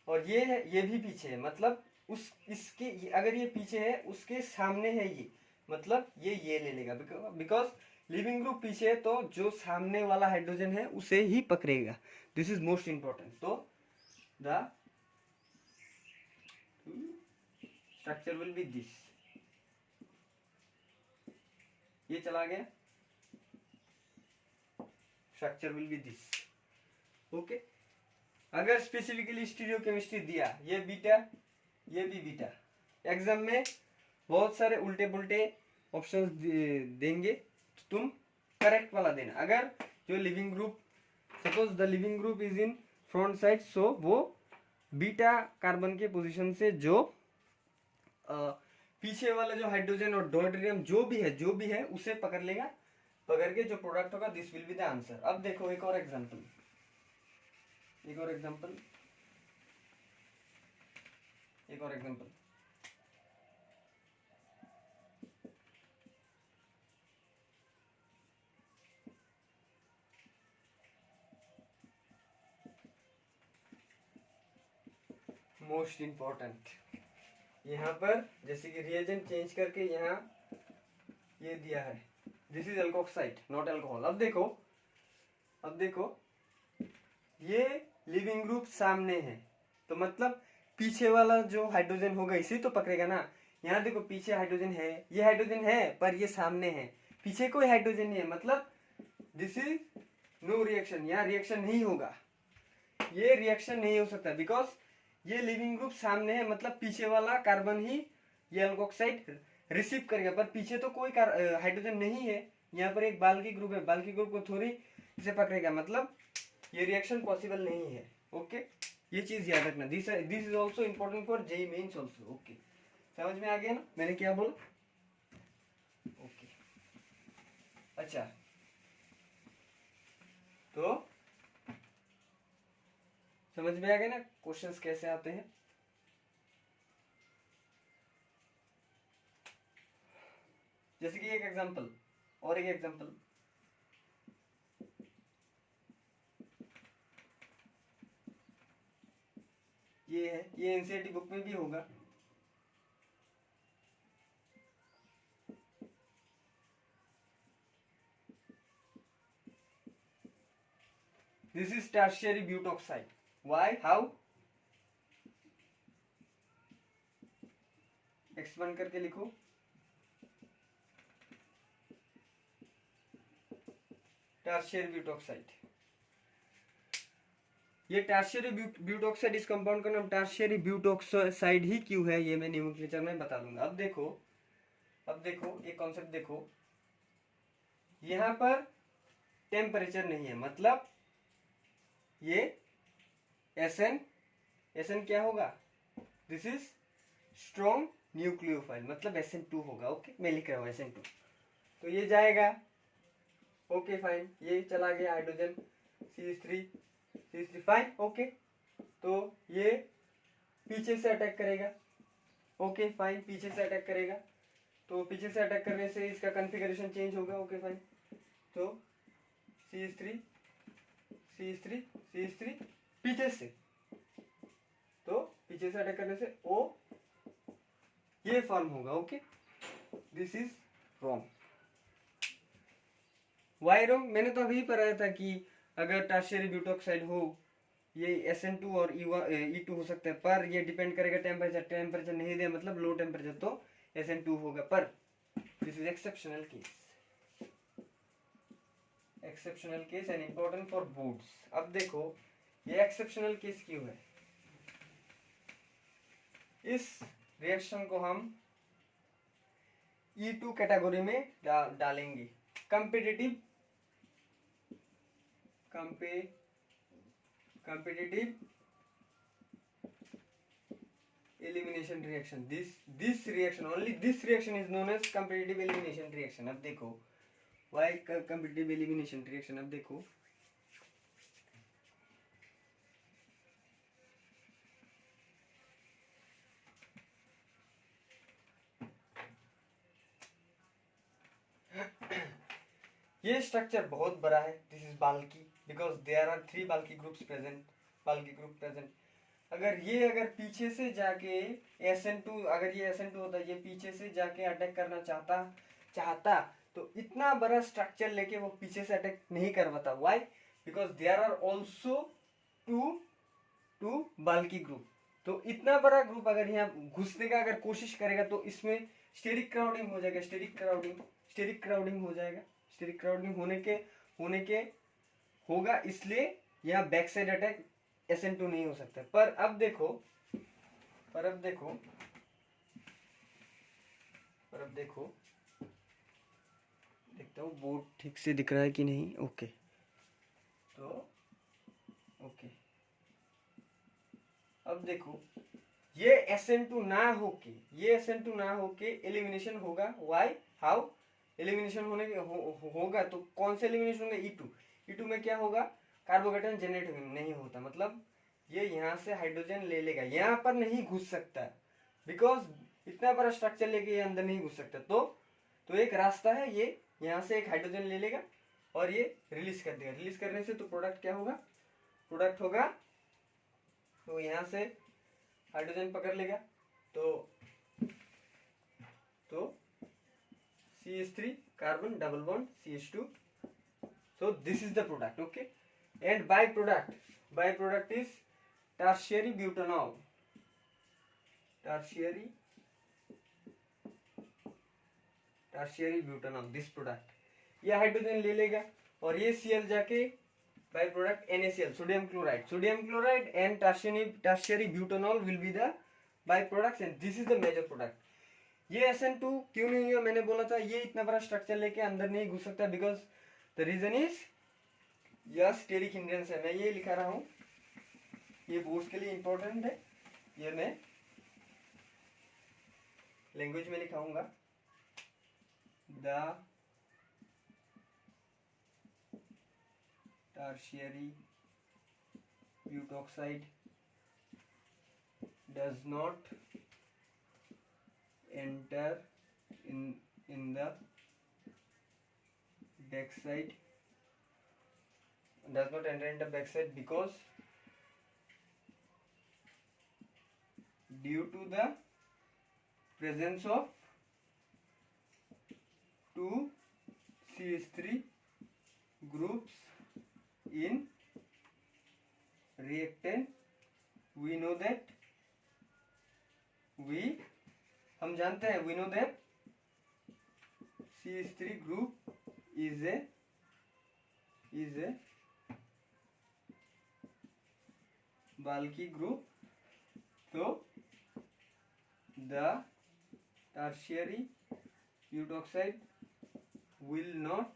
Speaker 1: और ये है, ये भी पीछे है, मतलब उस इसके अगर ये पीछे है उसके सामने है ये, मतलब ये ले लेगा, बिकॉज लिविंग ग्रुप पीछे है तो जो सामने वाला हाइड्रोजन है उसे ही पकड़ेगा। This is most important. तो the structure will be this, ये चला गया, structure will be this. Okay, अगर स्पेसिफिकली स्टीरियोकेमिस्ट्री दिया, ये बीटा ये भी बीटा, एग्जाम में बहुत सारे उल्टे पुल्टे ऑप्शंस देंगे, तो तुम करेक्ट वाला देना। अगर जो leaving group, suppose the leaving group is in front side, so वो बीटा कार्बन के पोजीशन से जो पीछे वाला जो हाइड्रोजन और डोडेरियम जो भी है उसे पकड़ लेगा, पकड़ के जो प्रोडक्ट होगा this will be the answer. अब देखो एक और एग्जांपल, एक और एग्जांपल। मोस्ट इंपॉर्टेंट, यहाँ पर जैसे कि रिएजेंट चेंज करके यहाँ ये दिया है, this is alkoxide not alcohol. अब देखो ये लिविंग ग्रुप सामने है, तो मतलब पीछे वाला जो हाइड्रोजन होगा इसी तो पकड़ेगा ना। यहाँ देखो पीछे हाइड्रोजन है, ये हाइड्रोजन है पर ये सामने है, पीछे कोई हाइड्रोजन नहीं है, मतलब दिस इज नो रिएक्शन, यहाँ रिएक्शन नहीं होगा, ये रिएक्शन नहीं हो सकता, बिकॉज ये लिविंग ग्रुप सामने है, मतलब पीछे वाला कार्बन ही ये अल्कोक्साइड रिसीव करेगा, पर पीछे तो कोई हाइड्रोजन नहीं है। यहाँ पर एक बाल्की ग्रुप है, बाल्की ग्रुप को थोड़ी इसे पकड़ेगा, मतलब ये रिएक्शन पॉसिबल नहीं है। ओके, ये चीज याद रखना, this is also important for JEE mains also. Okay, समझ में आ गया ना मैंने क्या बोला? ओके, अच्छा तो समझ में आ गया ना क्वेश्चंस कैसे आते हैं? जैसे कि एक एग्जांपल और एक एग्जांपल, ये है, ये एनसीईआरटी बुक में भी होगा। This is tertiary butoxide. Why, how, expand करके लिखो। टर्शियरी ब्यूटॉक्साइड, ये टर्शियरी ब्यूटॉक्साइड, इस कंपाउंड का नाम टर्शियरी ब्यूटॉक्साइड ही क्यों है ये मैं नोमेनक्लेचर में बता दूंगा। अब देखो एक कॉन्सेप्ट देखो, यहां पर टेम्परेचर नहीं है, मतलब ये SN क्या होगा, दिस इज स्ट्रॉन्ग न्यूक्लियोफाइल, मतलब SN2 होगा। ओके, मैं लिख रहा हूं SN2, तो ये जाएगा। ओके फाइन, ये चला गया हाइड्रोजन CH3 फाइन। ओके, तो ये पीछे से अटैक करेगा। ओके फाइन, पीछे से अटैक करेगा, तो पीछे से अटैक करने से इसका कॉन्फ़िगरेशन चेंज होगा। ओके फाइन, तो CH3 पीछे से, तो पीछे से अटैक करने से O ये फॉर्म होगा। Okay, this is wrong. Why wrong? मैंने तो अभी पढ़ाया था कि अगर टर्शियरी ब्यूटॉक्साइड हो ये SN2 और E2 हो सकता है, पर ये डिपेंड करेगा टेम्परेचर नहीं दिया, मतलब लो टेम्परेचर, तो SN2 होगा। पर this is exceptional case and important for boards. अब देखो ये एक्सेप्शनल केस क्यों है, इस रिएक्शन को हम E2 कैटेगरी में डालेंगे, competitive elimination reaction. This reaction, only this reaction is known as competitive elimination reaction. अब देखो why competitive elimination reaction, अब देखो ये स्ट्रक्चर बहुत बड़ा है, this is bulky, because there are 3 bulky groups present, bulky group present. अगर पीछे से जाके SN2, अगर ये SN2 होता, ये पीछे से जाके अटैक करना चाहता तो इतना बड़ा स्ट्रक्चर लेके वो पीछे से अटैक नहीं कर पाता। Why? Because there are also two bulky group. तो इतना बड़ा ग्रुप अगर यहाँ घुसने का अगर कोशिश करेगा तो इसमें स्टेरिक क्राउडिंग हो जाएगा, स्टेरिक क्राउडिंग हो जाएगा। स्टेरिक क्राउडिंग होने के होगा, इसलिए यहाँ बैक साइड अटैक SN2 नहीं हो सकता। पर अब देखो देखता हूँ बोर्ड ठीक से दिख रहा है कि नहीं। ओके, तो ओके, अब देखो ये SN2 ना होके एलिमिनेशन होगा। व्हाई? हाउ? एलिमिनेशन होगा तो कौन से एलिमिनेशन होगा? E2 में क्या होगा? कार्बोकेटन जनरेट नहीं होता, मतलब ये यहाँ से हाइड्रोजन ले लेगा, यहाँ पर नहीं घुस सकता, बिकॉज इतना बड़ा स्ट्रक्चर लेके ये अंदर नहीं घुस सकता। तो एक रास्ता है, ये यहाँ से एक हाइड्रोजन ले लेगा और ये रिलीज कर देगा। रिलीज करने से तो प्रोडक्ट क्या होगा? प्रोडक्ट होगा, तो यहाँ से हाइड्रोजन पकड़ लेगा, तो CH3 carbon double bond CH2, so this is the product. Okay, and byproduct is tertiary butanol, this product। ये हाइड्रोजन ले लेगा और ये Cl जाके by product NaCl, sodium chloride and tertiary butanol will be the by products, and this is the major product. ये SN2 क्यों नहीं हुआ? मैंने बोला था ये इतना बड़ा स्ट्रक्चर लेके अंदर नहीं घुस सकता, बिकॉज द रीजन इज यह स्टेरिक हिंड्रेंस है। मैं ये लिखा रहा हूं, ये बोर्ड्स के लिए इंपॉर्टेंट है, ये मैं लैंग्वेज में लिखाऊंगा। The tertiary butoxide does not enter in the backside, because due to the presence of 2 CH3 groups in reactant। we know that हम जानते हैं, we know that CH3 group is a bulky group, so the tertiary butoxide will not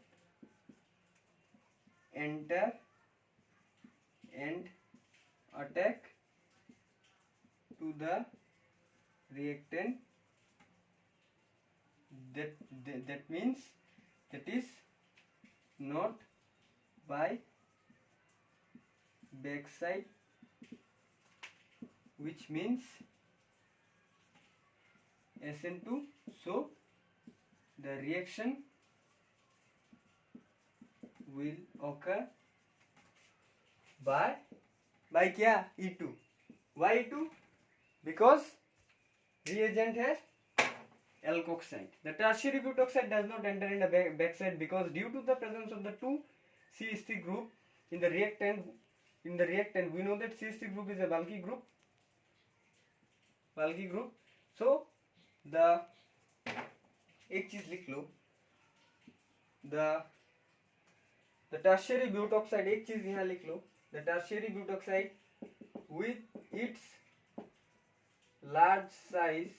Speaker 1: enter and attack to the reactant। that means that is not by backside, which means SN2, so the reaction will occur by क्या? E2। why E2? because reagent has alkoxide। the tertiary butoxide does not enter in the backside because due to the presence of the 2 CH3 group in the reactant, we know that CH3 group is a bulky group, so the एक चीज लिख लो, the tertiary butoxide, एक चीज यहाँ लिख लो, the tertiary butoxide with its large size,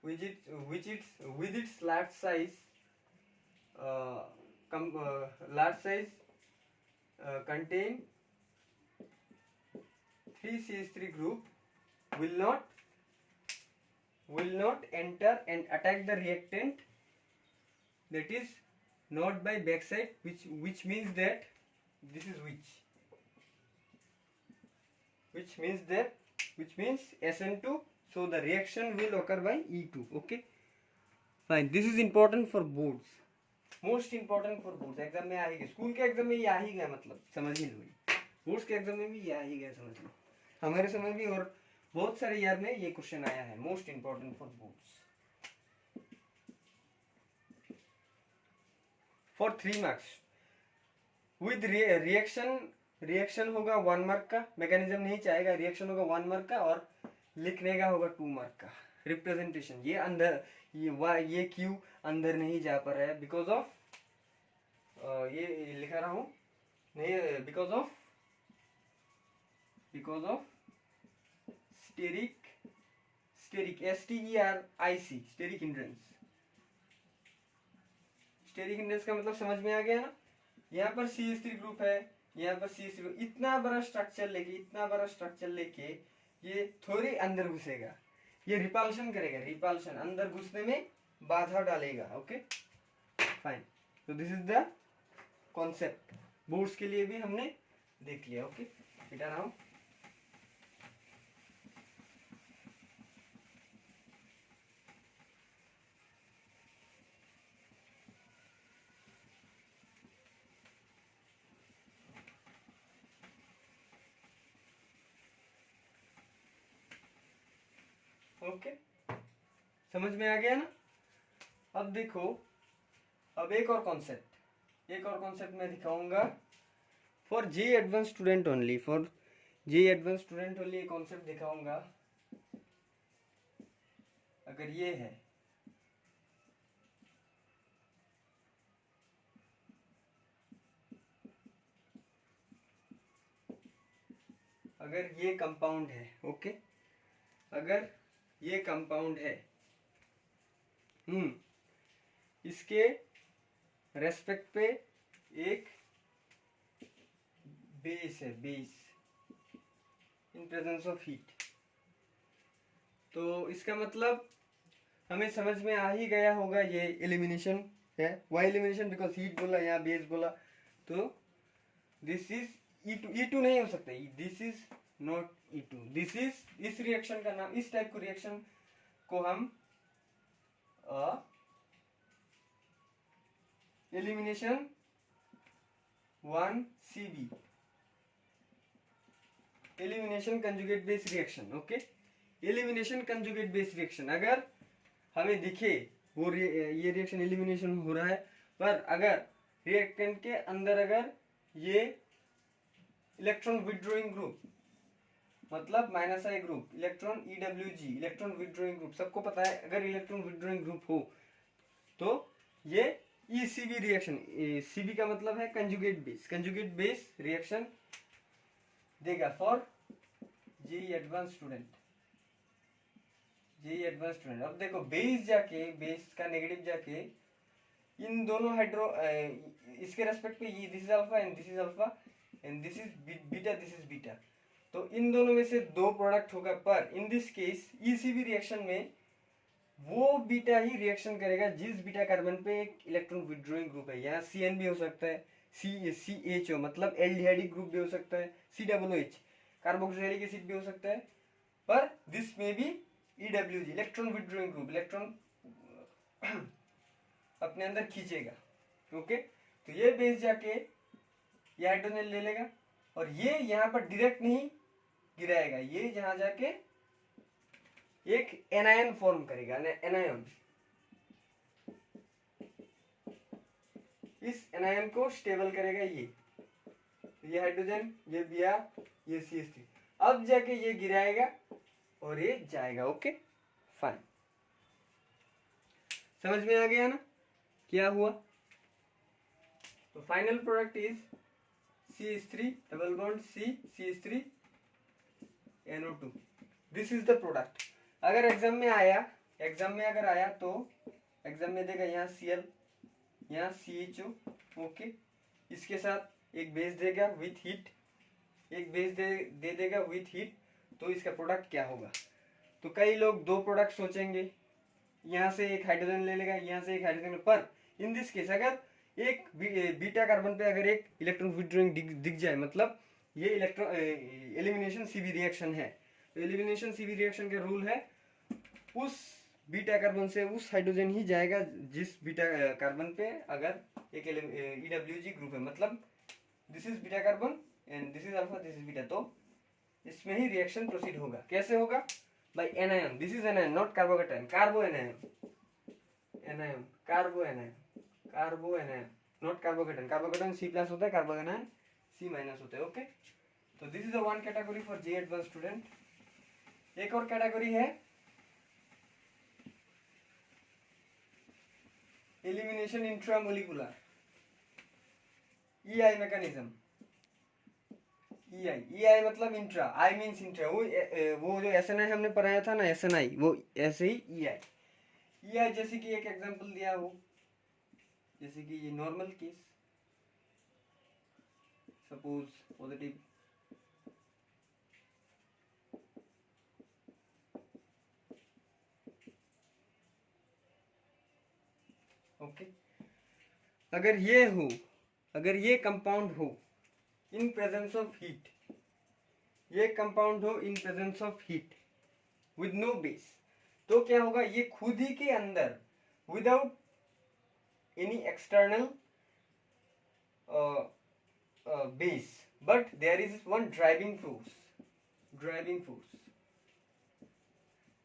Speaker 1: with its large size contain 3 CH3 group will not enter and attack the reactant, that is not by backside, which means that this is which means SN2, so the reaction will occur by E2। okay, fine, this is important for boards, most important for boards, exam में आ ही गए, school के exam में ये आ ही गया, मतलब समझ ही लो, boards के exam में भी ये आ ही गया, समझ लो, हमारे समय भी और बहुत सारे ईयर में ये क्वेश्चन आया है, most important for boards for 3 marks with reaction होगा 1 मार्क का, मैकेनिज्म नहीं चाहेगा, रिएक्शन होगा 1 मार्क का और लिखने का होगा 2 मार्क का। रिप्रेजेंटेशन, ये अंदर ये क्यू अंदर नहीं जा पा रहा है बिकॉज ऑफ ये लिखा रहा हूं नहीं, because of steric STERIC steric hindrance. Steric hindrance का मतलब समझ में आ गया ना, यहाँ पर CH3 ग्रुप है, यहाँ पर CH3 ग्रुप, इतना बड़ा स्ट्रक्चर लेके ये थोड़ी अंदर घुसेगा, ये रिपल्शन करेगा, रिपल्शन अंदर घुसने में बाधा डालेगा। ओके फाइन, तो this is the concept, boards के लिए भी हमने देख लिया। ओके बेटा नाउ ओके समझ में आ गया ना। अब देखो, अब एक और कॉन्सेप्ट मैं दिखाऊंगा for JEE advance student only, ये कॉन्सेप्ट दिखाऊंगा। अगर ये है, अगर ये कंपाउंड है, ओके, अगर ये कंपाउंड है, इसके रेस्पेक्ट पे एक बेस है, base in presence of heat, तो इसका मतलब हमें समझ में आ ही गया होगा ये एलिमिनेशन है। Y elimination? बिकॉज हीट बोला, यहाँ बेस बोला, तो दिस इज E2 नहीं हो सकता, this is not E2, this is, इस रिएक्शन का नाम, इस टाइप को रिएक्शन को हम elimination 1CB, elimination conjugate base reaction. Okay, elimination conjugate base reaction, अगर हमें दिखे वो ये रिएक्शन एलिमिनेशन हो रहा है, पर अगर रिएक्टेंट के अंदर अगर ये इलेक्ट्रॉन विथड्रॉइंग ग्रुप, मतलब -I group, electron EWG, electron withdrawing group, सबको पता है, अगर इलेक्ट्रॉन विथड्रॉइंग ग्रुप हो तो ये ECB रिएक्शन, CB का मतलब है कंजुगेट बेस रिएक्शन देगा फॉर जेई एडवांस स्टूडेंट। अब देखो, बेस का नेगेटिव जाके इन दोनों हाइड्रो, इसके रेस्पेक्ट पे ये this is alpha and this is alpha and this is beta, this is beta, तो इन दोनों में से 2 प्रोडक्ट होगा, पर in this case ECB reaction में वो बीटा ही रिएक्शन करेगा जिस बीटा कार्बन पे एक इलेक्ट्रॉन विथड्रॉइंग ग्रुप है। यहाँ CN भी हो सकता है, CHO मतलब एल्डिहाइडिक ग्रुप भी हो सकता है, COOH कार्बोक्सिलिक एसिड भी हो सकता है, पर दिस में भी EWG electron withdrawing group, electron अपने अंदर खींचेगा। ओके, तो ये बेस जाके ये हाइड्रोजन ले लेगा और ये यहाँ पर डायरेक्ट नहीं गिराएगा, ये जहां जाके एक एनायन फॉर्म करेगा, एनायन, इस एनायन को स्टेबल करेगा ये हाइड्रोजन, ये Br, ये CH3, अब जाके ये गिराएगा और ये जाएगा। ओके फाइन, समझ में आ गया ना क्या हुआ? तो final product is CH3 double bond C, CH3 NO2, this is the product. अगर एग्जाम में अगर आया तो एग्जाम में देगा यहाँ Cl, यहाँ CHO, ओके, इसके साथ एक बेस देगा विथ हीट, एक बेस दे देगा विथ हीट, तो इसका प्रोडक्ट क्या होगा? तो कई लोग 2 प्रोडक्ट सोचेंगे, यहाँ से एक हाइड्रोजन ले लेगा, यहाँ से एक हाइड्रोजन, पर इन दिस केस अगर एक बीटा कार्बन पे अगर एक इलेक्ट्रॉन विथड्रॉइंग दिख जाए, मतलब ये इलेक्ट्रॉन एलिमिनेशन CB रिएक्शन है, तो एलिमिनेशन CB रिएक्शन का रूल है, उस बीटा कार्बन से उस हाइड्रोजन ही जाएगा जिस बीटा कार्बन पे अगर एक EWG ग्रुप है, मतलब this is beta carbon and this is alpha, this is beta, तो इसमें ही रिएक्शन प्रोसीड होगा। कैसे होगा? By anion, this is anion not carbocation, carbo anion, anion carbo anion, carbo anion not carbocation, carbocation C+ होता है, कार्बो anion C- होता है। ओके, तो this is the one category for JEE advance student. एक और कैटेगरी है elimination intramolecular, EI mechanism. EI मतलब intra, I means intra, वो जो SNI हमने पढ़ाया था ना, SNI, वो ऐसे ही EI जैसे कि एक एग्जांपल दिया हो, जैसे कि ये normal case, suppose positive, okay, अगर ये हो, अगर ये कंपाउंड हो इन प्रेजेंस ऑफ हीट, ये कंपाउंड हो in presence of heat with no base, तो क्या होगा? ये खुद ही के अंदर without any external base, but there is one driving force.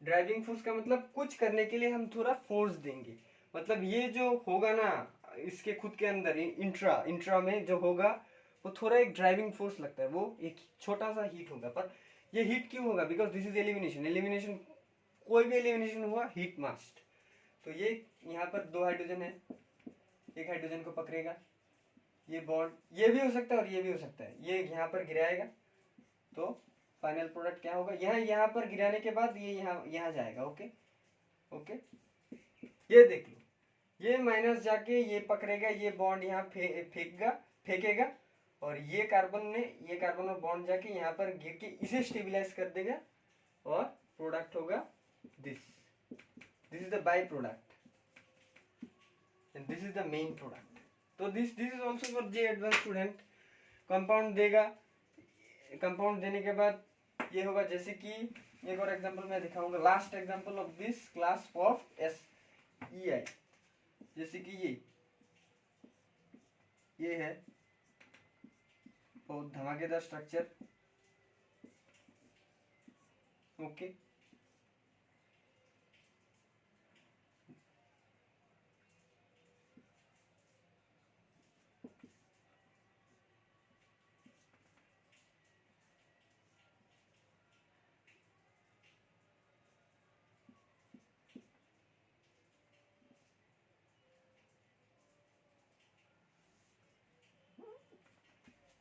Speaker 1: Driving force का मतलब कुछ करने के लिए हम थोड़ा फोर्स देंगे, मतलब ये जो होगा ना इसके खुद के अंदर इंट्रा में जो होगा वो थोड़ा एक ड्राइविंग फोर्स लगता है, वो एक छोटा सा हीट होगा। पर ये हीट क्यों होगा? बिकॉज दिस इज एलिमिनेशन, कोई भी एलिमिनेशन हुआ हीट मस्ट। तो ये यहाँ पर दो हाइड्रोजन है, एक हाइड्रोजन को पकड़ेगा, ये बॉन्ड, ये भी हो सकता है और ये भी हो सकता है, ये यहाँ पर गिराएगा, तो फाइनल प्रोडक्ट क्या होगा? यहाँ पर गिराने के बाद ये यहाँ जाएगा। ओके, ये देख लो, ये माइनस जाके ये पकड़ेगा, ये बॉन्ड यहाँ फेंकेगा, और ये कार्बन और बॉन्ड जाके यहाँ पर गिर के इसे स्टेबलाइज कर देगा, और प्रोडक्ट होगा this is the by product and this is the main product. तो this is also for JEE advance student. Compound देगा, कंपाउंड देने के बाद ये होगा, जैसे कि एक और एग्जांपल मैं दिखाऊंगा, last example of this class of SEI, जैसे कि ये है बहुत धमाकेदार स्ट्रक्चर। ओके,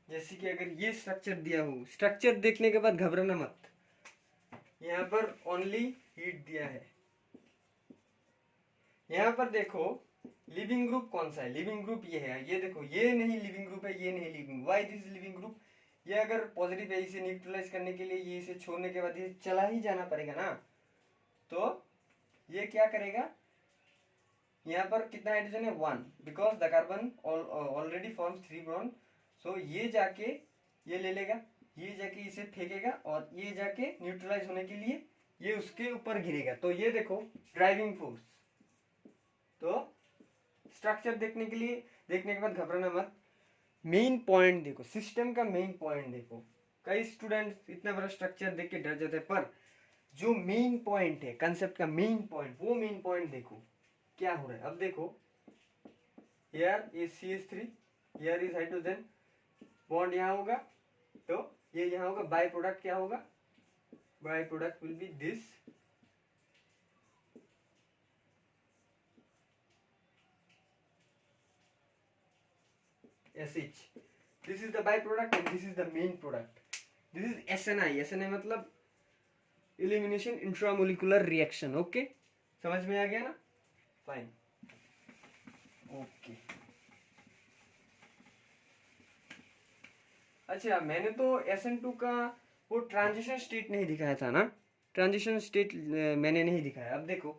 Speaker 1: जैसे कि अगर ये स्ट्रक्चर दिया हो, स्ट्रक्चर देखने के बाद घबराना मत, यहाँ पर ओनली हीट दिया है। यहाँ पर देखो लिविंग ग्रुप कौन सा है, लिविंग ग्रुप ये है, ये देखो, ये नहीं लिविंग ग्रुप है, ये नहीं living, why this living group? ये अगर पॉजिटिव है, इसे न्यूट्रलाइज करने के लिए ये इसे छोड़ने के बाद ये चला ही जाना पड़ेगा ना, तो ये क्या करेगा? यहाँ पर कितना हाइड्रोजन है? 1, because the carbon already forms 3 bond, so ये जाके ये ले लेगा, ये जाके इसे फेंकेगा, और ये जाके न्यूट्रलाइज होने के लिए ये उसके ऊपर गिरेगा। तो ये देखो ड्राइविंग फोर्स। तो स्ट्रक्चर देखने के बाद घबराना मत, मेन पॉइंट देखो, सिस्टम का मेन पॉइंट देखो। कई स्टूडेंट इतना बड़ा स्ट्रक्चर देख के डर जाते हैं, पर जो मेन पॉइंट है कंसेप्ट का मेन पॉइंट, वो मेन पॉइंट देखो क्या हो रहा है। अब देखो, here is CH3, here is hydrogen, bond यहाँ होगा, तो ये यहाँ होगा, बाय प्रोडक्ट क्या होगा? By product will be this, SH, this is the byproduct and this is the main product. This is SNI मतलब एलिमिनेशन इंट्रामोलिकुलर रिएक्शन। ओके, समझ में आ गया ना? Fine, okay. अच्छा, मैंने तो SN2 का वो ट्रांजिशन स्टेट नहीं दिखाया था ना, ट्रांजिशन स्टेट मैंने नहीं दिखाया। अब देखो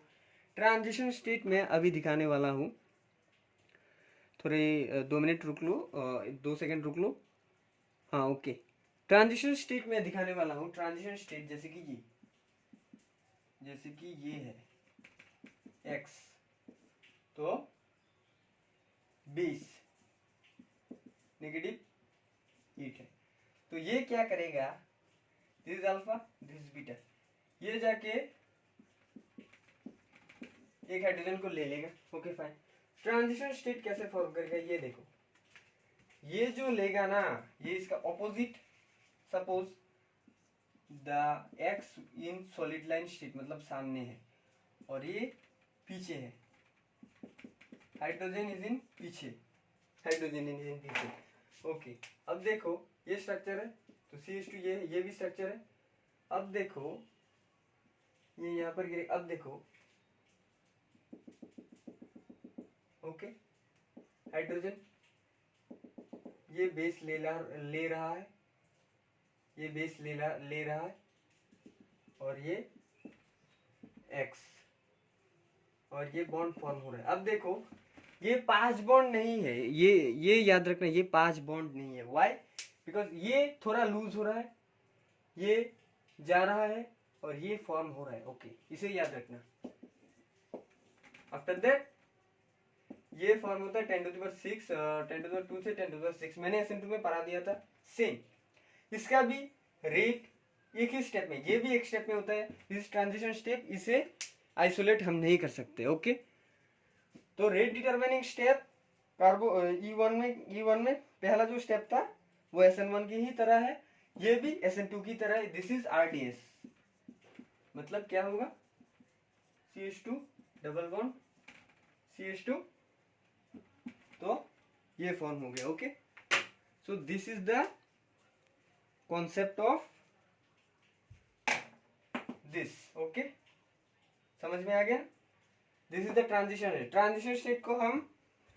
Speaker 1: ट्रांजिशन स्टेट में अभी दिखाने वाला हूँ, थोड़े 2 मिनट रुक लो, 2 सेकंड रुक लो। हाँ, ओके, ट्रांजिशन स्टेट में दिखाने वाला हूँ। ट्रांजिशन स्टेट जैसे कि ये है, x, तो 20 नेगेटिव 8 है। तो ये क्या करेगा, this is alpha, this is beta, ये जाके एक हाइड्रोजन को ले लेगा। Okay fine. ट्रांजिशन स्टेट कैसे फॉर्म करेगा ये देखो, ये जो लेगा ना ये इसका opposite, suppose the x in solid line state मतलब सामने है और ये पीछे है, हाइड्रोजन इज इन पीछे, हाइड्रोजन इज इन पीछे। ओके अब देखो ये स्ट्रक्चर है तो CH2 ये भी स्ट्रक्चर है। अब देखो ये यहाँ पर गिरे, अब देखो ओके हाइड्रोजन ये बेस ले रहा है, ये बेस ले रहा है और ये X और ये बॉन्ड फॉर्म हो रहा है। अब देखो ये 5 बॉन्ड नहीं है, ये याद रखना, ये 5 बॉन्ड नहीं है। व्हाई? बिकॉज ये थोड़ा लूज हो रहा है, ये जा रहा है और ये फॉर्म हो रहा है। ओके इसे याद रखना। आफ्टर दैट ये फॉर्म होता है 10 to the power 6, 10 to the power 2 से 10 to the power 6 मैंने SN2 में पढ़ा दिया था। सेम इसका भी रेट एक ही स्टेप में, ये भी एक स्टेप में होता है। इस ट्रांजिशन स्टेप, इसे आइसोलेट हम नहीं कर सकते। ओके तो रेट डिटरमिनिंग स्टेप कार्बो E1 में पहला जो स्टेप था वो SN1 की ही तरह है, ये भी SN2 की तरह है। दिस इज RDS, मतलब क्या होगा, CH2 डबल बॉन्ड CH2, तो ये फॉर्म हो गया। Okay so this is the concept of this. Okay समझ में आ गया? This is the transition state. Transition state को हम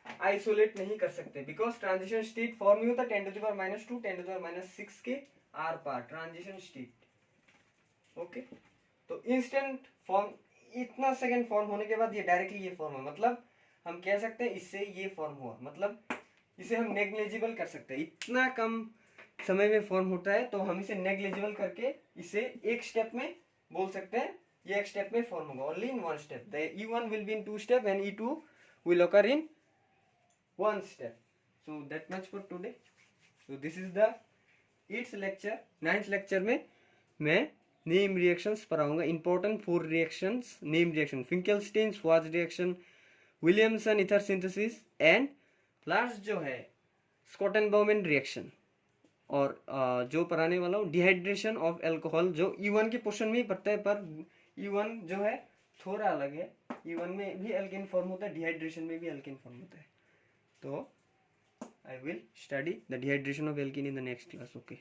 Speaker 1: आइसोलेट नहीं कर सकते बिकॉज ट्रांजिशन स्टेट फॉर्म ही होता है 10 to the power -2 10 to the power -6 के आर पार ट्रांजिशन स्टेट। ओके तो इंस्टेंट फॉर्म, इतना सेकंड फॉर्म होने के बाद ये डायरेक्टली ये फॉर्म है, मतलब हम कह सकते हैं इससे ये फॉर्म हुआ, मतलब इसे हम नेग्लिजिबल कर सकते हैं। इतना कम समय में फॉर्म होता है तो हम इसे नेग्लिजिबल करके इसे एक स्टेप में बोल सकते हैं, ये एक स्टेप में फॉर्म होगा, only in one step. The E1 will be in 2 step and E2 will occur in 1 step. So that much for today. So this is the 8th lecture। 9th lecture में मैं name reactions पढ़ाऊंगा, important 4 reactions, name reaction, Finkelstein स्वाज reaction, Williamson ether synthesis and last जो है स्कॉटनबाउमेन reaction. और जो पढ़ाने वाला हूँ डिहाइड्रेशन ऑफ अल्कोहल, जो E1 के पोर्शन में ही पढ़ता है, पर E1 जो है थोड़ा अलग है। E1 में भी एल्केन फॉर्म होता है, डिहाइड्रेशन में भी एल्केन फॉर्म होता है। तो I will study the dehydration of alkene in the next class. Okay.